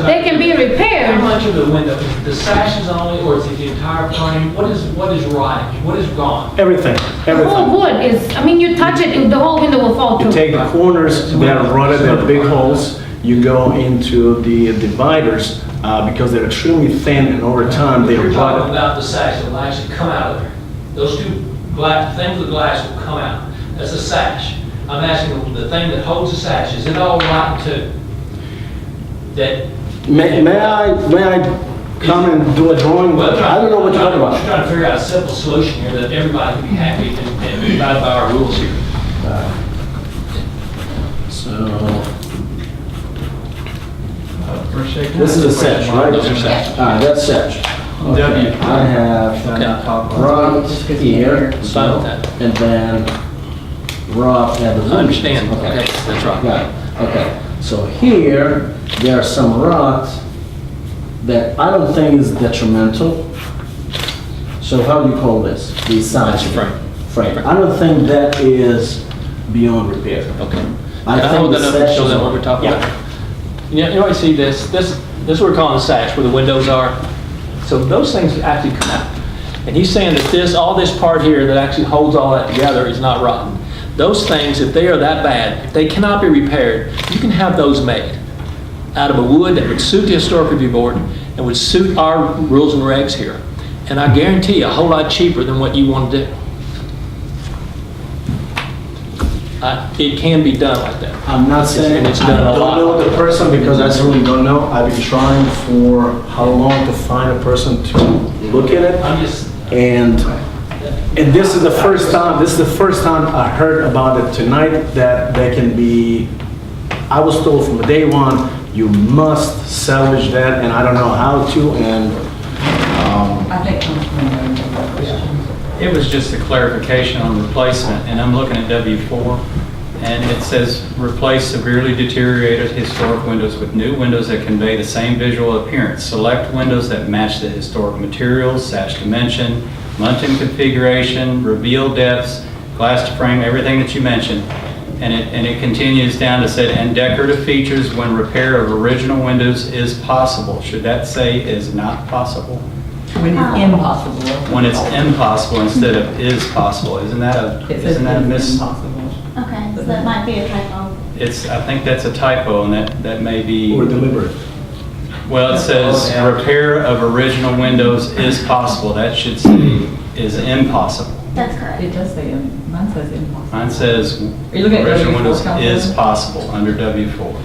[SPEAKER 10] they can be
[SPEAKER 8] How
[SPEAKER 10] repaired.
[SPEAKER 8] much of the window, is it the sashes only, or is it the entire frame? What is rotting? What is gone?
[SPEAKER 5] Everything,
[SPEAKER 10] The whole
[SPEAKER 5] everything.
[SPEAKER 10] wood is, you touch it, the whole window will fall
[SPEAKER 5] You
[SPEAKER 10] through.
[SPEAKER 5] take the corners that are rotted, they're big holes, you go into the dividers, because they're extremely thin and over time they're
[SPEAKER 8] You're talking
[SPEAKER 5] rotted.
[SPEAKER 8] about the sash that will actually come out of there. Those two things with glass will come out. That's a sash. I'm asking the thing that holds the sash, is it all rotten too?
[SPEAKER 5] May I come and do a drawing? I don't know what you're talking
[SPEAKER 8] We're
[SPEAKER 5] about.
[SPEAKER 8] trying to figure out a simple solution here that everybody can be happy and abide by our rules here.
[SPEAKER 5] So, this is a sash, right?
[SPEAKER 8] Those are sashes.
[SPEAKER 5] That's sash. Okay, I have rod here,
[SPEAKER 6] Fine with that.
[SPEAKER 5] and then rod at the.
[SPEAKER 6] I understand.
[SPEAKER 5] Okay,
[SPEAKER 6] Okay, that's right.
[SPEAKER 5] got it. Okay, so here, there are some rods that I don't think is detrimental. So how do you call this? The side
[SPEAKER 6] That's frame.
[SPEAKER 5] Frame. I don't think that is beyond repair.
[SPEAKER 6] Okay.
[SPEAKER 5] I
[SPEAKER 6] Can I
[SPEAKER 5] think
[SPEAKER 6] hold
[SPEAKER 5] the
[SPEAKER 6] that up and
[SPEAKER 5] sash
[SPEAKER 6] show
[SPEAKER 5] is-
[SPEAKER 6] them what we're talking
[SPEAKER 5] Yeah.
[SPEAKER 6] about? You know, see this is what we're calling the sash, where the windows are. So those things actually come out. And he's saying that all this part here that actually holds all that together is not rotten. Those things, if they are that bad, if they cannot be repaired, you can have those made out of a wood that would suit the Historic Review Board and would suit our rules and regs here. And I guarantee you, a whole lot cheaper than what you want to do. It can be done like that.
[SPEAKER 5] I'm not saying,
[SPEAKER 6] And it's
[SPEAKER 5] I
[SPEAKER 6] done a
[SPEAKER 5] don't
[SPEAKER 6] lot.
[SPEAKER 5] know the person because I certainly don't know. I've been trying for how long to find a person to look at it.
[SPEAKER 8] I'm just,
[SPEAKER 5] And this is the first time I heard about it tonight, that they can be, I was told from day one, you must salvage that, and I don't know how to, and,
[SPEAKER 2] I think Councilman Rhodes has a question.
[SPEAKER 9] It was just a clarification on replacement, and I'm looking at W4, and it says, replace severely deteriorated historic windows with new windows that convey the same visual appearance. Select windows that match the historic materials, sash dimension, muntin configuration, reveal depths, glass to frame, everything that you mentioned. And it continues down to say, and decorative features when repair of original windows is possible. Should that say is not possible?
[SPEAKER 2] When it's impossible.
[SPEAKER 9] When it's impossible instead of is possible, isn't that
[SPEAKER 2] It says
[SPEAKER 9] a miss?
[SPEAKER 2] impossible.
[SPEAKER 4] Okay. That might be a typo.
[SPEAKER 9] I think that's a typo, and that may be.
[SPEAKER 5] Or deliberate.
[SPEAKER 9] Well, it says repair of original windows is possible. That should say is impossible.
[SPEAKER 4] That's correct.
[SPEAKER 2] It does say, mine says impossible.
[SPEAKER 9] Mine says
[SPEAKER 2] Are you looking at
[SPEAKER 9] original
[SPEAKER 2] W4,
[SPEAKER 9] windows
[SPEAKER 2] Councilman?
[SPEAKER 9] is possible under W4.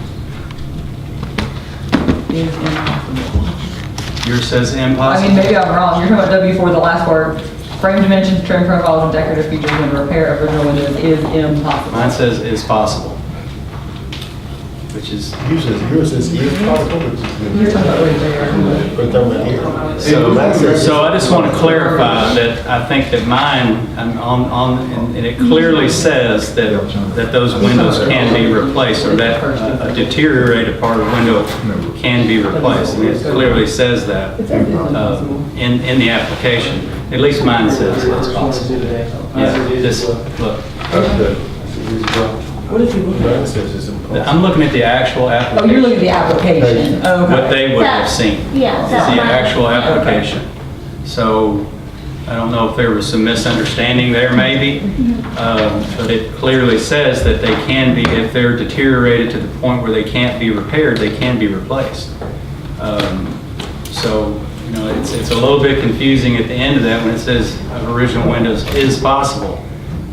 [SPEAKER 2] Is impossible.
[SPEAKER 9] Yours says
[SPEAKER 2] I
[SPEAKER 9] impossible?
[SPEAKER 2] mean, maybe I'm wrong. You're talking about W4, the last word. Frame dimensions, trim profiles, and decorative features and repair of original windows is impossible.
[SPEAKER 9] Mine says is possible, which is,
[SPEAKER 5] Yours is possible.
[SPEAKER 2] You're talking about right there.
[SPEAKER 9] so I just want to clarify that I think that mine, and it clearly says that those windows can be replaced, or that a deteriorated part of the window can be replaced. I mean, it clearly says that
[SPEAKER 2] It says it's impossible.
[SPEAKER 9] in the application. At least mine says it's possible. Yeah, this, look,
[SPEAKER 2] What is he looking at?
[SPEAKER 9] I'm looking at the actual
[SPEAKER 2] Oh, you're
[SPEAKER 9] application.
[SPEAKER 2] looking at the application. Oh,
[SPEAKER 9] What
[SPEAKER 2] okay.
[SPEAKER 9] they would have seen.
[SPEAKER 4] Yeah,
[SPEAKER 9] Is
[SPEAKER 4] that's
[SPEAKER 9] the
[SPEAKER 4] mine.
[SPEAKER 9] actual application. So I don't know if there was some misunderstanding there maybe, but it clearly says that they can be, if they're deteriorated to the point where they can't be repaired, they can be replaced. So, you know, it's a little bit confusing at the end of that when it says original windows is possible,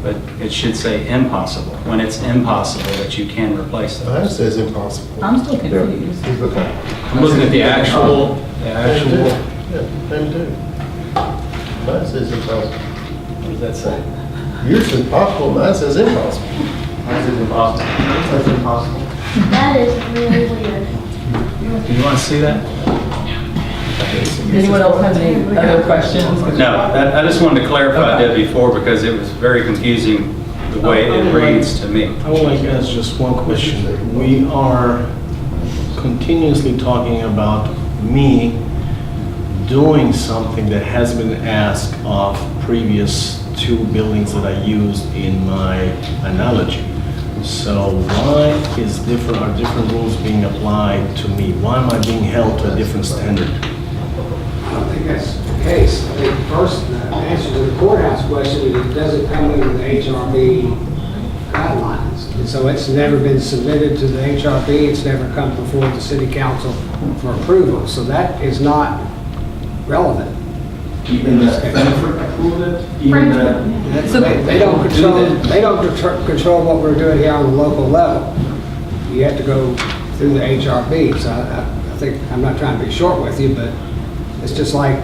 [SPEAKER 9] but it should say impossible, when it's impossible that you can replace those.
[SPEAKER 5] Mine says impossible.
[SPEAKER 2] I'm still confused.
[SPEAKER 9] I'm looking at the actual.
[SPEAKER 5] Yeah, them too. Mine says impossible.
[SPEAKER 9] What does that say?
[SPEAKER 5] Yours is possible, mine says impossible.
[SPEAKER 9] Mine says impossible.
[SPEAKER 4] That is really weird.
[SPEAKER 9] Do you want to see that?
[SPEAKER 2] Anyone else have any other questions?
[SPEAKER 9] No, I just wanted to clarify that before because it was very confusing the way it reads to me.
[SPEAKER 5] I would like to ask just one question. We are continuously talking about me doing something that has been asked of previous two buildings that I used in my analogy. So why are different rules being applied to me? Why am I being held to a different standard?
[SPEAKER 1] I don't think that's the case. I think first, the answer to the courthouse question is it doesn't come under the HRB guidelines. And so it's never been submitted to the HRB, it's never come before the city council for approval. So that is not relevant.
[SPEAKER 5] Even that Benford approved it? Even that?
[SPEAKER 1] They don't control what we're doing here on the local level. You have to go through the HRB. So I think, I'm not trying to be short with you, but it's just like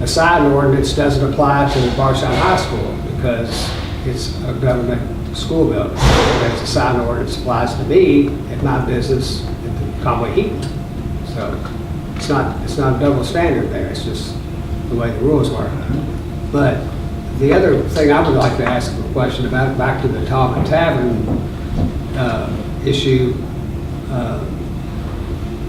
[SPEAKER 1] a sign ordinance doesn't apply to Barstown High School because it's a government school building. That's a sign ordinance applies to me at my business at the Conway Heaton. So it's not a double standard there. It's just the way the rules work. But the other thing I would like to ask a question about, back to the Talbot Tavern issue,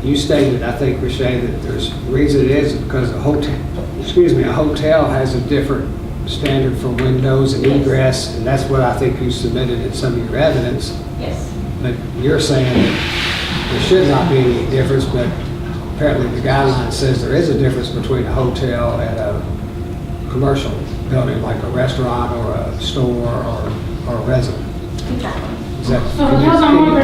[SPEAKER 1] you stated, I think, Rashay, that there's reason it is because a hotel has a different standard for windows and egress, and that's what I think you submitted in some of your evidence.
[SPEAKER 4] Yes.
[SPEAKER 1] But you're saying that there should not be any difference, but apparently the guideline says there is a difference between a hotel and a commercial building, like a restaurant or a store or a residence.
[SPEAKER 4] Exactly.
[SPEAKER 1] Is that?
[SPEAKER 10] So hotels are more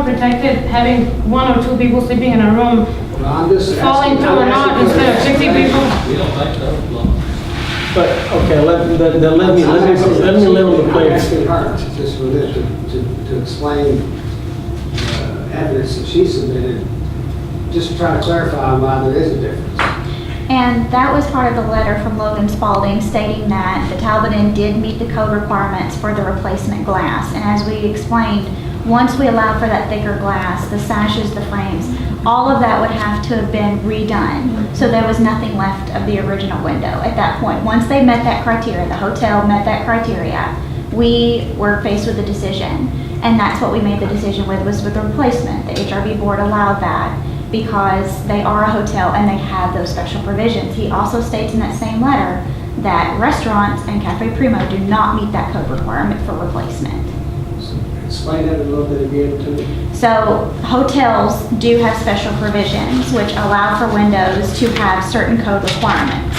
[SPEAKER 10] protected, having one or two people sleeping in a room,
[SPEAKER 1] Well, I'm just
[SPEAKER 10] falling
[SPEAKER 1] asking-
[SPEAKER 10] through a knot instead of 60 people.
[SPEAKER 8] We don't make those laws.
[SPEAKER 5] But, okay, let me level the
[SPEAKER 1] I'm
[SPEAKER 5] playing
[SPEAKER 1] asking
[SPEAKER 5] field.
[SPEAKER 1] her just for this, to explain evidence that she submitted, just to try to clarify why there is a difference.
[SPEAKER 4] And that was part of the letter from Logan Spalding stating that the Talbot Inn did meet the code requirements for the replacement glass. And as we explained, once we allowed for that thicker glass, the sashes, the frames, all of that would have to have been redone. So there was nothing left of the original window at that point. Once they met that criteria, the hotel met that criteria, we were faced with a decision. And that's what we made the decision with, was with the replacement. The HRB board allowed that because they are a hotel and they have those special provisions. He also states in that same letter that restaurants and Cafe Primo do not meet that code requirement for replacement.
[SPEAKER 1] So explain that a little bit again to me.
[SPEAKER 4] So hotels do have special provisions which allow for windows to have certain code requirements.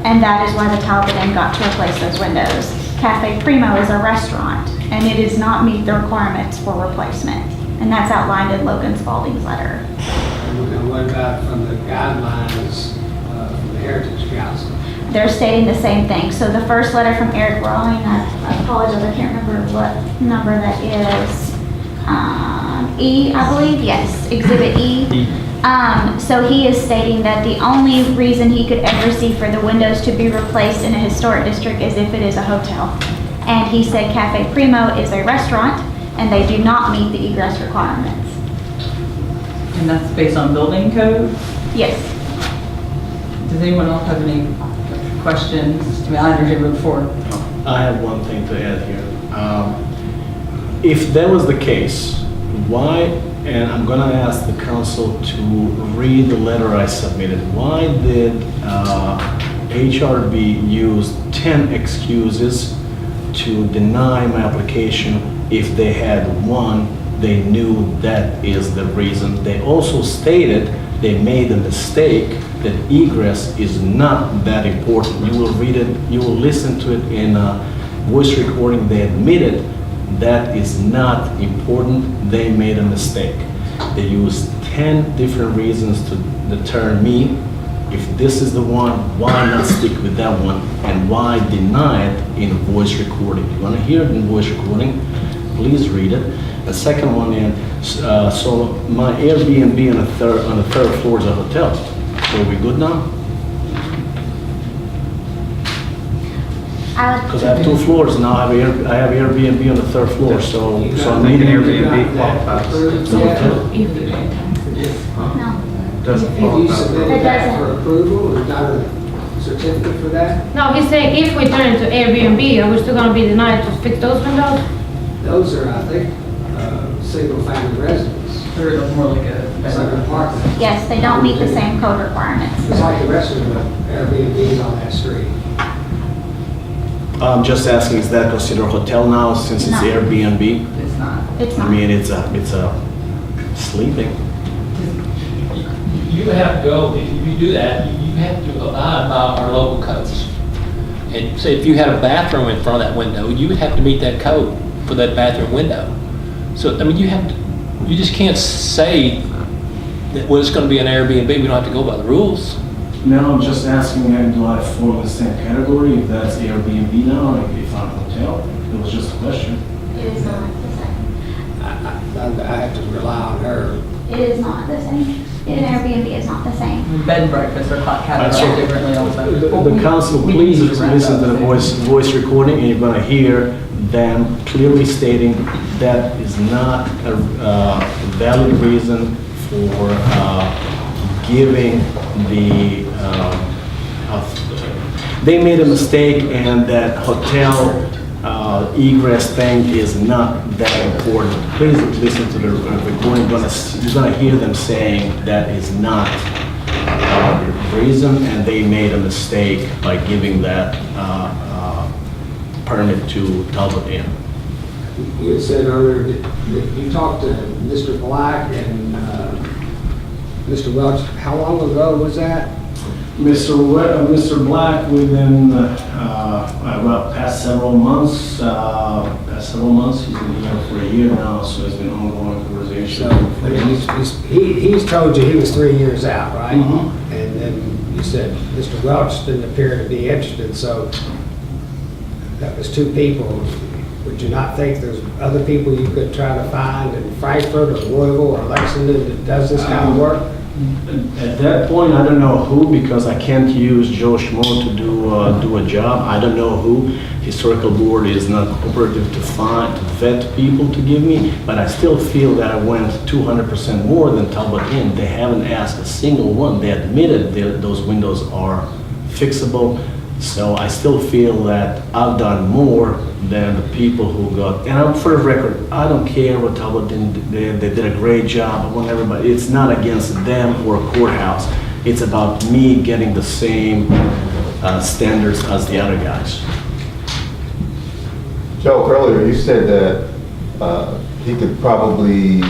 [SPEAKER 4] And that is why the Talbot Inn got to replace those windows. Cafe Primo is a restaurant. and it does not meet the requirements for replacement. And that's outlined in Logan Spalding's letter.
[SPEAKER 1] And what about from the guidelines from the Heritage Council?
[SPEAKER 4] They're stating the same thing. So the first letter from Eric Rawling, I apologize, I can't remember what number that is. E, I believe, yes, Exhibit E. So he is stating that the only reason he could ever see for the windows to be replaced in a historic district is if it is a hotel. And he said Cafe Primo is a restaurant, and they do not meet the egress requirements.
[SPEAKER 2] And that's based on building code?
[SPEAKER 4] Yes.
[SPEAKER 2] Does anyone else have any questions? I mean, I understand moving forward.
[SPEAKER 5] I have one thing to add here. If that was the case, why, and I'm gonna ask the council to read the letter I submitted, why did HRB use 10 excuses to deny my application if they had one, they knew that is the reason. They also stated they made a mistake, that egress is not that important. You will read it, you will listen to it in a voice recording. They admitted that is not important. They made a mistake. They used 10 different reasons to deter me. If this is the one, why not stick with that one? And why deny it in a voice recording? You want to hear it in voice recording? Please read it. The second one, so my Airbnb on the third floor is a hotel. So are we good now? Because I have 2 floors now. I have Airbnb on the third floor, so I'm
[SPEAKER 9] think an
[SPEAKER 5] meeting
[SPEAKER 9] Airbnb qualifies.
[SPEAKER 4] No.
[SPEAKER 7] Doesn't
[SPEAKER 1] Have you
[SPEAKER 7] qualify.
[SPEAKER 1] submitted
[SPEAKER 4] It
[SPEAKER 1] that
[SPEAKER 4] doesn't.
[SPEAKER 1] for approval or got a certificate for that?
[SPEAKER 10] No, he's saying if we turn it to Airbnb, are we still gonna be denied to fix those windows?
[SPEAKER 1] Those are, I think, single-family residents.
[SPEAKER 2] Or more like
[SPEAKER 1] It's like an apartment.
[SPEAKER 4] Yes, they don't meet the same code requirements.
[SPEAKER 1] It's like the rest of the Airbnbs on that street.
[SPEAKER 5] I'm just asking, is that considered a hotel now since it's
[SPEAKER 4] No.
[SPEAKER 5] Airbnb?
[SPEAKER 2] It's not.
[SPEAKER 4] It's
[SPEAKER 5] I
[SPEAKER 4] not.
[SPEAKER 5] mean, it's a sleeping.
[SPEAKER 8] You have to go, if you do that, you have to abide by our local codes. And say if you had a bathroom in front of that window, you would have to meet that code for that bathroom window. So, I mean, you just can't say that, well, it's gonna be an Airbnb, we don't have to go by the rules.
[SPEAKER 5] No, I'm just asking, do I fall in the same category if that's Airbnb now, like if I'm a hotel? It was just a question.
[SPEAKER 4] It is not the same.
[SPEAKER 1] I have to rely on her.
[SPEAKER 4] It is not the same. An Airbnb is not the same.
[SPEAKER 2] Bed and breakfast are categorized differently also.
[SPEAKER 5] The council,
[SPEAKER 2] We
[SPEAKER 5] please
[SPEAKER 2] need to wrap
[SPEAKER 5] listen
[SPEAKER 2] up
[SPEAKER 5] to the
[SPEAKER 2] soon.
[SPEAKER 5] voice recording, and you're gonna hear them clearly stating that is not a valid reason for giving the, they made a mistake, and that hotel egress thing is not that important. Please listen to the recording. You're gonna hear them saying that is not the reason, and they made a mistake by giving that permit to Talbot Inn.
[SPEAKER 1] You had said earlier that you talked to Mr. Black and Mr. Welch. How long ago was that?
[SPEAKER 5] Mr. Black, within, well, past several months, he's been here for a year now, so it's been ongoing conversation.
[SPEAKER 1] So he's told you he was 3 years out, right?
[SPEAKER 5] Mhm.
[SPEAKER 1] And then you said Mr. Welch didn't appear to be interested, so that was 2 people. Would you not think there's other people you could try to find in Frankfurt or Louisville or Lexington that does this kind of work?
[SPEAKER 5] At that point, I don't know who, because I can't use Joe Schmo to do a job. I don't know who. Historical board is not cooperative to vet people to give me, but I still feel that I went 200% more than Talbot Inn. They haven't asked a single one. They admitted that those windows are fixable. So I still feel that I've done more than the people who got, and for the record, I don't care what Talbot did. They did a great job. I want everybody, it's not against them or a courthouse. It's about me getting the same standards as the other guys.
[SPEAKER 7] Joe, earlier you said that he could probably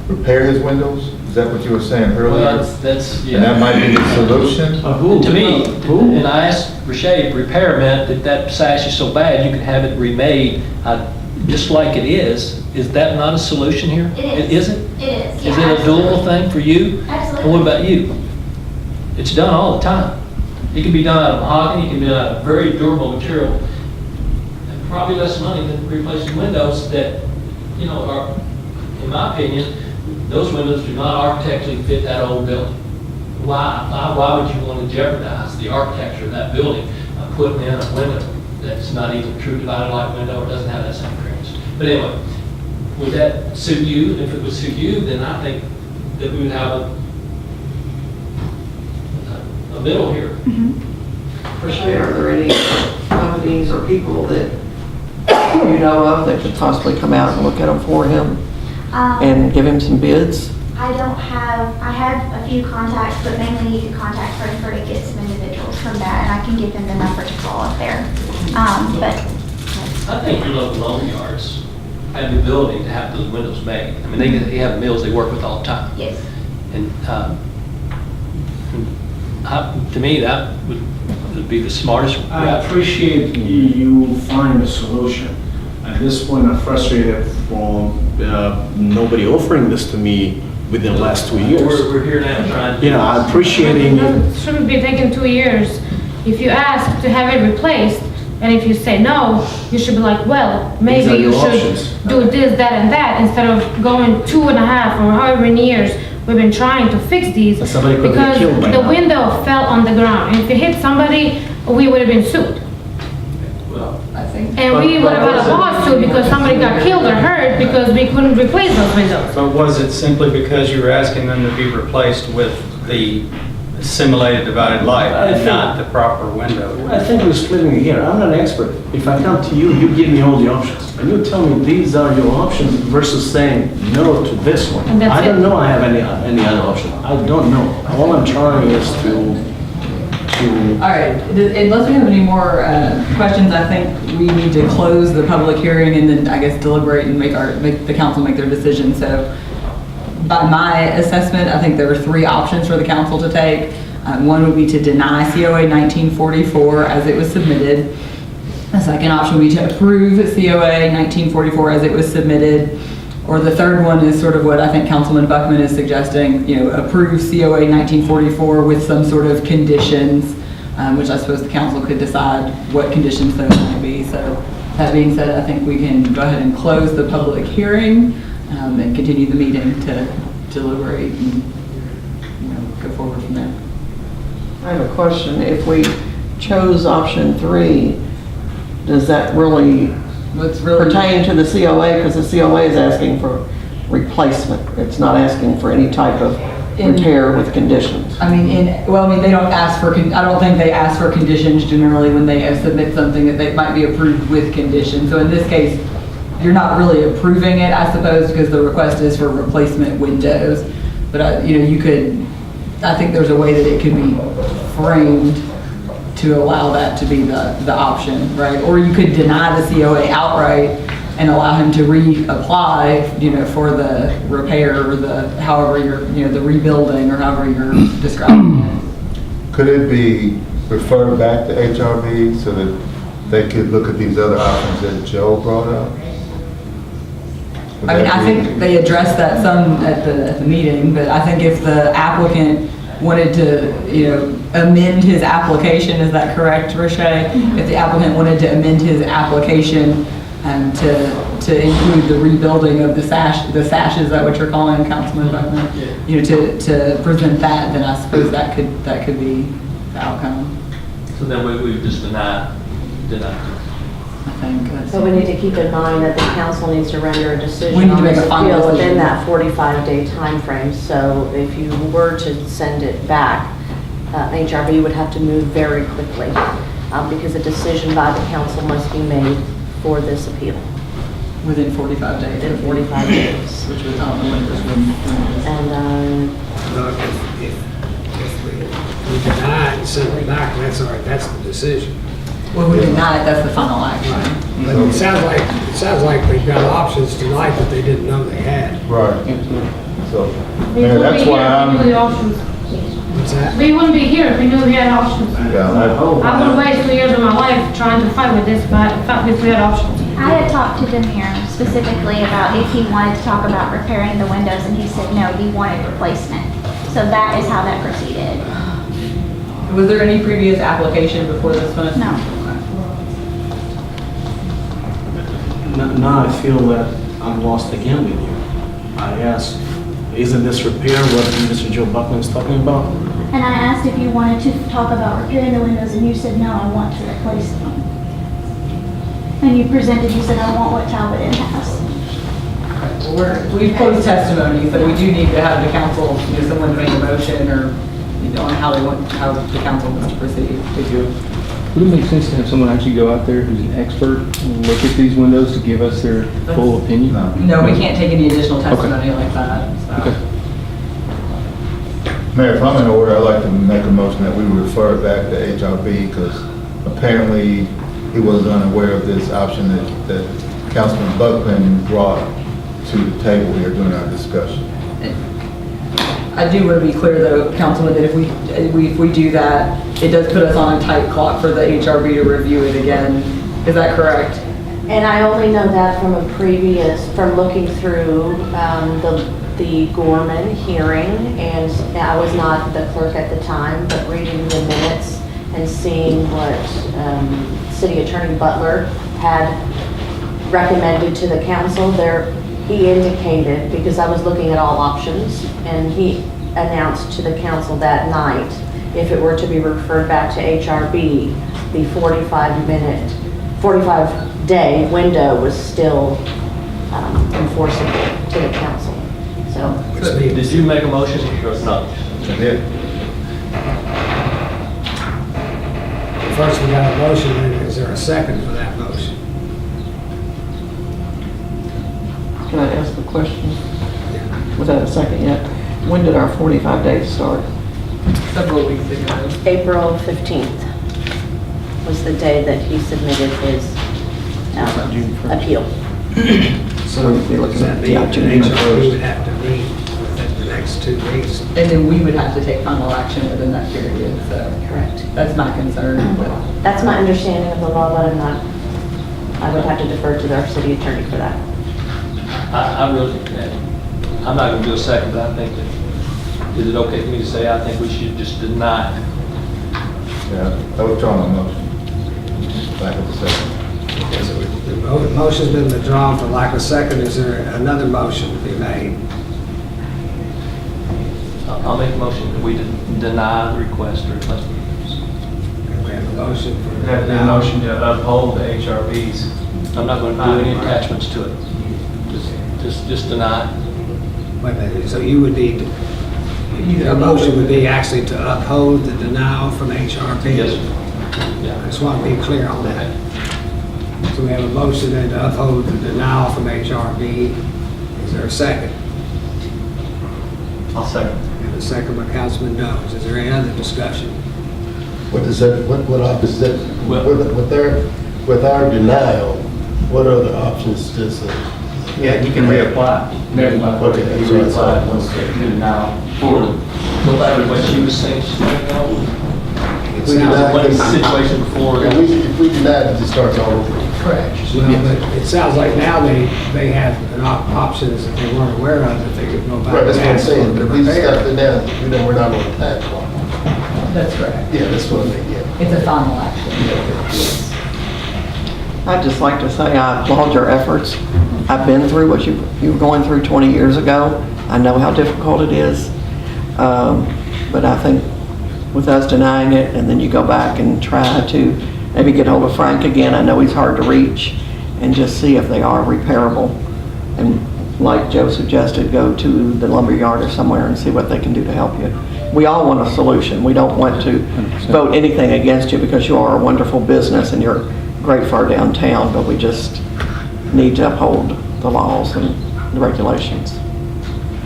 [SPEAKER 7] repair his windows? Is that what you were saying earlier?
[SPEAKER 8] Well, that's, yeah.
[SPEAKER 7] And that might be the solution?
[SPEAKER 5] Who?
[SPEAKER 8] To me,
[SPEAKER 5] Who?
[SPEAKER 8] and I asked Rashay, repair meant that sash is so bad, you could have it remade.
[SPEAKER 6] just like it is that not a solution here?
[SPEAKER 4] It is.
[SPEAKER 6] Is it?
[SPEAKER 4] It is,
[SPEAKER 6] Is
[SPEAKER 4] yeah,
[SPEAKER 6] it a doable thing for you?
[SPEAKER 4] Absolutely.
[SPEAKER 6] And what about you? It's done all the time. It can be done out of mahogany, it can be done out of very durable material, and probably less money than replacing windows that, are, in my opinion, those windows do not architecturally fit that old building. Why would you want to jeopardize the architecture of that building by putting in a window that's not even a true divided light window or doesn't have that same appearance? But anyway, would that suit you? And if it would suit you, then I think that we would have a middle here.
[SPEAKER 11] Appreciate, are there any companies or people that you know of that could possibly come out and look at them for him and give him some bids?
[SPEAKER 4] I have a few contacts, but mainly you can contact Frankfurt to get some individuals from that, and I can give them the number to call up there. But
[SPEAKER 6] I think your local loan yards have the ability to have those windows made. I mean, they have mills they work with all the time.
[SPEAKER 4] yes,
[SPEAKER 6] And to me, that would be the smartest
[SPEAKER 12] I
[SPEAKER 6] route.
[SPEAKER 12] appreciate you find a solution. At this point, I'm frustrated from nobody offering this to me within the last 2 years.
[SPEAKER 6] We're here now trying to.
[SPEAKER 12] I'm appreciating
[SPEAKER 10] It shouldn't be taking 2 years. If you ask to have it replaced, and if you say no, you should be like, well, maybe
[SPEAKER 12] are
[SPEAKER 10] you
[SPEAKER 12] your
[SPEAKER 10] should
[SPEAKER 12] options.
[SPEAKER 10] do this, that, and that, instead of going 2.5 or however many years we've been trying to fix these.
[SPEAKER 12] But somebody could have
[SPEAKER 10] Because
[SPEAKER 12] been killed by
[SPEAKER 10] the
[SPEAKER 12] now.
[SPEAKER 10] window fell on the ground, and if it hit somebody, we would have been sued.
[SPEAKER 6] Well,
[SPEAKER 2] I think.
[SPEAKER 10] And we would have had a lawsuit because somebody got killed or hurt because we couldn't replace those windows.
[SPEAKER 9] But was it simply because you were asking them to be replaced with the simulated divided light
[SPEAKER 12] I
[SPEAKER 9] and
[SPEAKER 12] think-
[SPEAKER 9] not the proper window?
[SPEAKER 12] I think we're splitting here. I'm not an expert. If I come to you, you give me all the options. And you tell me these are your options versus saying no to this one.
[SPEAKER 10] And that's
[SPEAKER 12] I don't
[SPEAKER 10] it.
[SPEAKER 12] know I have any other option. I don't know. All I'm trying is to
[SPEAKER 2] All right, unless we have any more questions, I think we need to close the public hearing and then, I guess, deliberate and make the council make their decision. So by my assessment, I think there are 3 options for the council to take. One would be to deny COA 1944 as it was submitted. The second option would be to approve COA 1944 as it was submitted. Or the third one is sort of what I think Councilman Buckman is suggesting, approve COA 1944 with some sort of conditions, which I suppose the council could decide what conditions those might be. So that being said, I think we can go ahead and close the public hearing and continue the meeting to deliberate and go forward from there.
[SPEAKER 11] I have a question. If we chose option 3, does that really
[SPEAKER 2] What's really
[SPEAKER 11] pertain to the COA? Because the COA is asking for replacement. It's not asking for any type of repair with conditions.
[SPEAKER 2] I mean, they don't ask for, I don't think they ask for conditions generally when they submit something that they might be approved with conditions. So in this case, you're not really approving it, I suppose, because the request is for replacement windows. But, I think there's a way that it could be framed to allow that to be the option, right? Or you could deny the COA outright and allow him to reapply, for the repair or however you're, the rebuilding or however you're describing it.
[SPEAKER 7] Could it be referred back to HRB so that they could look at these other options that Joe brought up? Would
[SPEAKER 2] I mean,
[SPEAKER 7] that
[SPEAKER 2] I
[SPEAKER 7] be-
[SPEAKER 2] think they addressed that some at the meeting, but I think if the applicant wanted to, amend his application, is that correct, Rashay? If the applicant wanted to amend his application to include the rebuilding of the sashes, is that what you're calling, Councilman Buckman? To present that, then I suppose that could be the outcome,
[SPEAKER 6] So then we would just deny.
[SPEAKER 2] I think. That's-
[SPEAKER 3] But we need to keep in mind that the council needs to render a
[SPEAKER 2] We
[SPEAKER 3] decision
[SPEAKER 2] need to
[SPEAKER 3] on
[SPEAKER 2] make
[SPEAKER 3] this
[SPEAKER 2] a final
[SPEAKER 3] appeal
[SPEAKER 2] decision.
[SPEAKER 3] within that 45-day timeframe. So if you were to send it back, HRB would have to move very quickly because a decision by the council must be made for this appeal
[SPEAKER 2] Within 45 days.
[SPEAKER 3] in 45 days.
[SPEAKER 2] Which was, I don't know when this one.
[SPEAKER 3] And
[SPEAKER 1] Look, if we deny it and send it back, that's all right, that's the decision.
[SPEAKER 2] Well, we deny it, that's the final action.
[SPEAKER 1] But it sounds like they've got options tonight that they didn't know they had.
[SPEAKER 7] Right. So,
[SPEAKER 10] We
[SPEAKER 7] man,
[SPEAKER 10] wouldn't
[SPEAKER 7] that's
[SPEAKER 10] be
[SPEAKER 7] why
[SPEAKER 10] here if we knew the
[SPEAKER 7] I'm,
[SPEAKER 10] options.
[SPEAKER 1] What's that?
[SPEAKER 10] We wouldn't be here if we knew we had options.
[SPEAKER 7] yeah,
[SPEAKER 10] I wouldn't waste 2 years of my life trying to fight with this if we had options.
[SPEAKER 4] I had talked to Damir specifically about if he wanted to talk about repairing the windows, and he said no, he wanted replacement. So that is how that proceeded.
[SPEAKER 2] Was there any previous application before this one?
[SPEAKER 4] No.
[SPEAKER 12] Now I feel that I'm lost again with you. I asked, isn't this repair what Mr. Joe Buckman is talking about?
[SPEAKER 4] And I asked if you wanted to talk about repairing the windows, and you said no, I want to replace them. And you presented, you said, I want what Talbot Inn has.
[SPEAKER 2] We've closed testimony, so we do need to have the council, someone to make a motion or, on how the council wants to proceed.
[SPEAKER 13] Would it make sense to have someone actually go out there who's an expert and look at these windows to give us their full opinion?
[SPEAKER 2] No, we can't take any additional testimony like that. So.
[SPEAKER 13] Okay.
[SPEAKER 7] Mayor, if I'm in order, I'd like to make a motion that we refer it back to HRB, because apparently he was unaware of this option that Councilman Buckman brought to the table here during our discussion.
[SPEAKER 2] I do want to be clear though, Councilman, that if we do that, it does put us on a tight clock for the HRB to review it again. Is that correct?
[SPEAKER 3] And I only know that from from looking through the Gorman hearing, and I was not the clerk at the time, but reading the minutes and seeing what City Attorney Butler had recommended to the council there, he indicated, because I was looking at all options, and he announced to the council that night, if it were to be referred back to HRB, the 45-day window was still enforceable to the council. So,
[SPEAKER 6] Did you make a motion or not?
[SPEAKER 7] I did.
[SPEAKER 1] First, we got a motion, and is there a second for that motion?
[SPEAKER 11] Can I ask a question without a second yet? When did our 45 days start?
[SPEAKER 2] Several weeks ago.
[SPEAKER 3] April 15th was the day that he submitted his appeal.
[SPEAKER 11] So we'd be looking at the
[SPEAKER 1] HRB
[SPEAKER 11] June
[SPEAKER 1] would have to meet within the next 2 weeks.
[SPEAKER 2] And then we would have to take final action within that period, so.
[SPEAKER 3] Correct.
[SPEAKER 2] That's my concern.
[SPEAKER 3] That's my understanding of the law, but I would have to defer to our city attorney for that.
[SPEAKER 6] I really think that, I'm not going to do a second, but I think that, is it okay for me to say, I think we should just deny?
[SPEAKER 7] Yeah, I withdraw my motion. Back of the second.
[SPEAKER 1] Okay, so the motion's been withdrawn for lack of second. Is there another motion to be made?
[SPEAKER 6] I'll make a motion that we deny the request to replace the windows.
[SPEAKER 1] We have a motion for.
[SPEAKER 9] We have the motion to uphold the HRBs.
[SPEAKER 6] I'm not going to do any attachments to it. Just deny.
[SPEAKER 1] Wait a minute, so you would need, your motion would be actually to uphold the denial from HRB?
[SPEAKER 6] Yes, sir.
[SPEAKER 1] I
[SPEAKER 6] Yeah.
[SPEAKER 1] just want to be clear on that. So we have a motion then to uphold the denial from HRB. Is there a second?
[SPEAKER 9] I'll second.
[SPEAKER 1] And a second by Councilman Jones. Is there any other discussion?
[SPEAKER 14] What is that, what options that,
[SPEAKER 6] Well-
[SPEAKER 14] with our denial, what other options does it?
[SPEAKER 9] Yeah, you can reapply.
[SPEAKER 14] Okay,
[SPEAKER 9] You
[SPEAKER 14] that's what I
[SPEAKER 9] reapply
[SPEAKER 14] thought.
[SPEAKER 9] once they do now.
[SPEAKER 6] For what she was saying, she's going to go.
[SPEAKER 1] It
[SPEAKER 14] We
[SPEAKER 1] sounds
[SPEAKER 14] deny-
[SPEAKER 6] What is the situation before?
[SPEAKER 14] If we deny it, it starts all over.
[SPEAKER 2] Correct.
[SPEAKER 1] Well, but it sounds like now they have an options that they weren't aware of, that they could go back.
[SPEAKER 14] Right, that's what I'm
[SPEAKER 1] and ask for
[SPEAKER 14] saying,
[SPEAKER 1] the
[SPEAKER 14] if we just
[SPEAKER 1] repair.
[SPEAKER 14] got it now, we're not on the tax law.
[SPEAKER 2] That's correct.
[SPEAKER 14] Yeah, that's what I mean, yeah.
[SPEAKER 2] It's a final action.
[SPEAKER 11] I'd just like to say I applaud your efforts. I've been through what you were going through 20 years ago. I know how difficult it is. But I think with us denying it, and then you go back and try to maybe get hold of Frank again, I know he's hard to reach, and just see if they are repairable. And like Joe suggested, go to the lumber yard or somewhere and see what they can do to help you. We all want a solution. We don't want to vote anything against you because you are a wonderful business and you're great for our downtown, but we just need to uphold the laws and the regulations.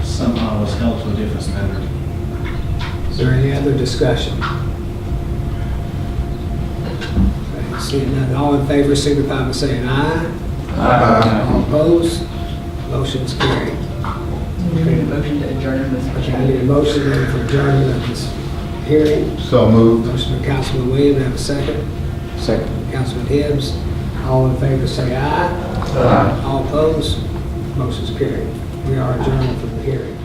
[SPEAKER 12] Somehow it's held to a different standard.
[SPEAKER 1] Is there any other discussion? Okay, seeing none, all in favor, signify by saying aye. All opposed? Motion's carried.
[SPEAKER 2] We need a motion to adjourn this.
[SPEAKER 1] I need a motion then for adjournment of this hearing.
[SPEAKER 7] So moved.
[SPEAKER 1] Motion by Councilman Williams, have a second.
[SPEAKER 13] Second.
[SPEAKER 1] Councilman Hibbs. All in favor say aye. Aye. All opposed? Motion's carried. We are adjourned from the hearing.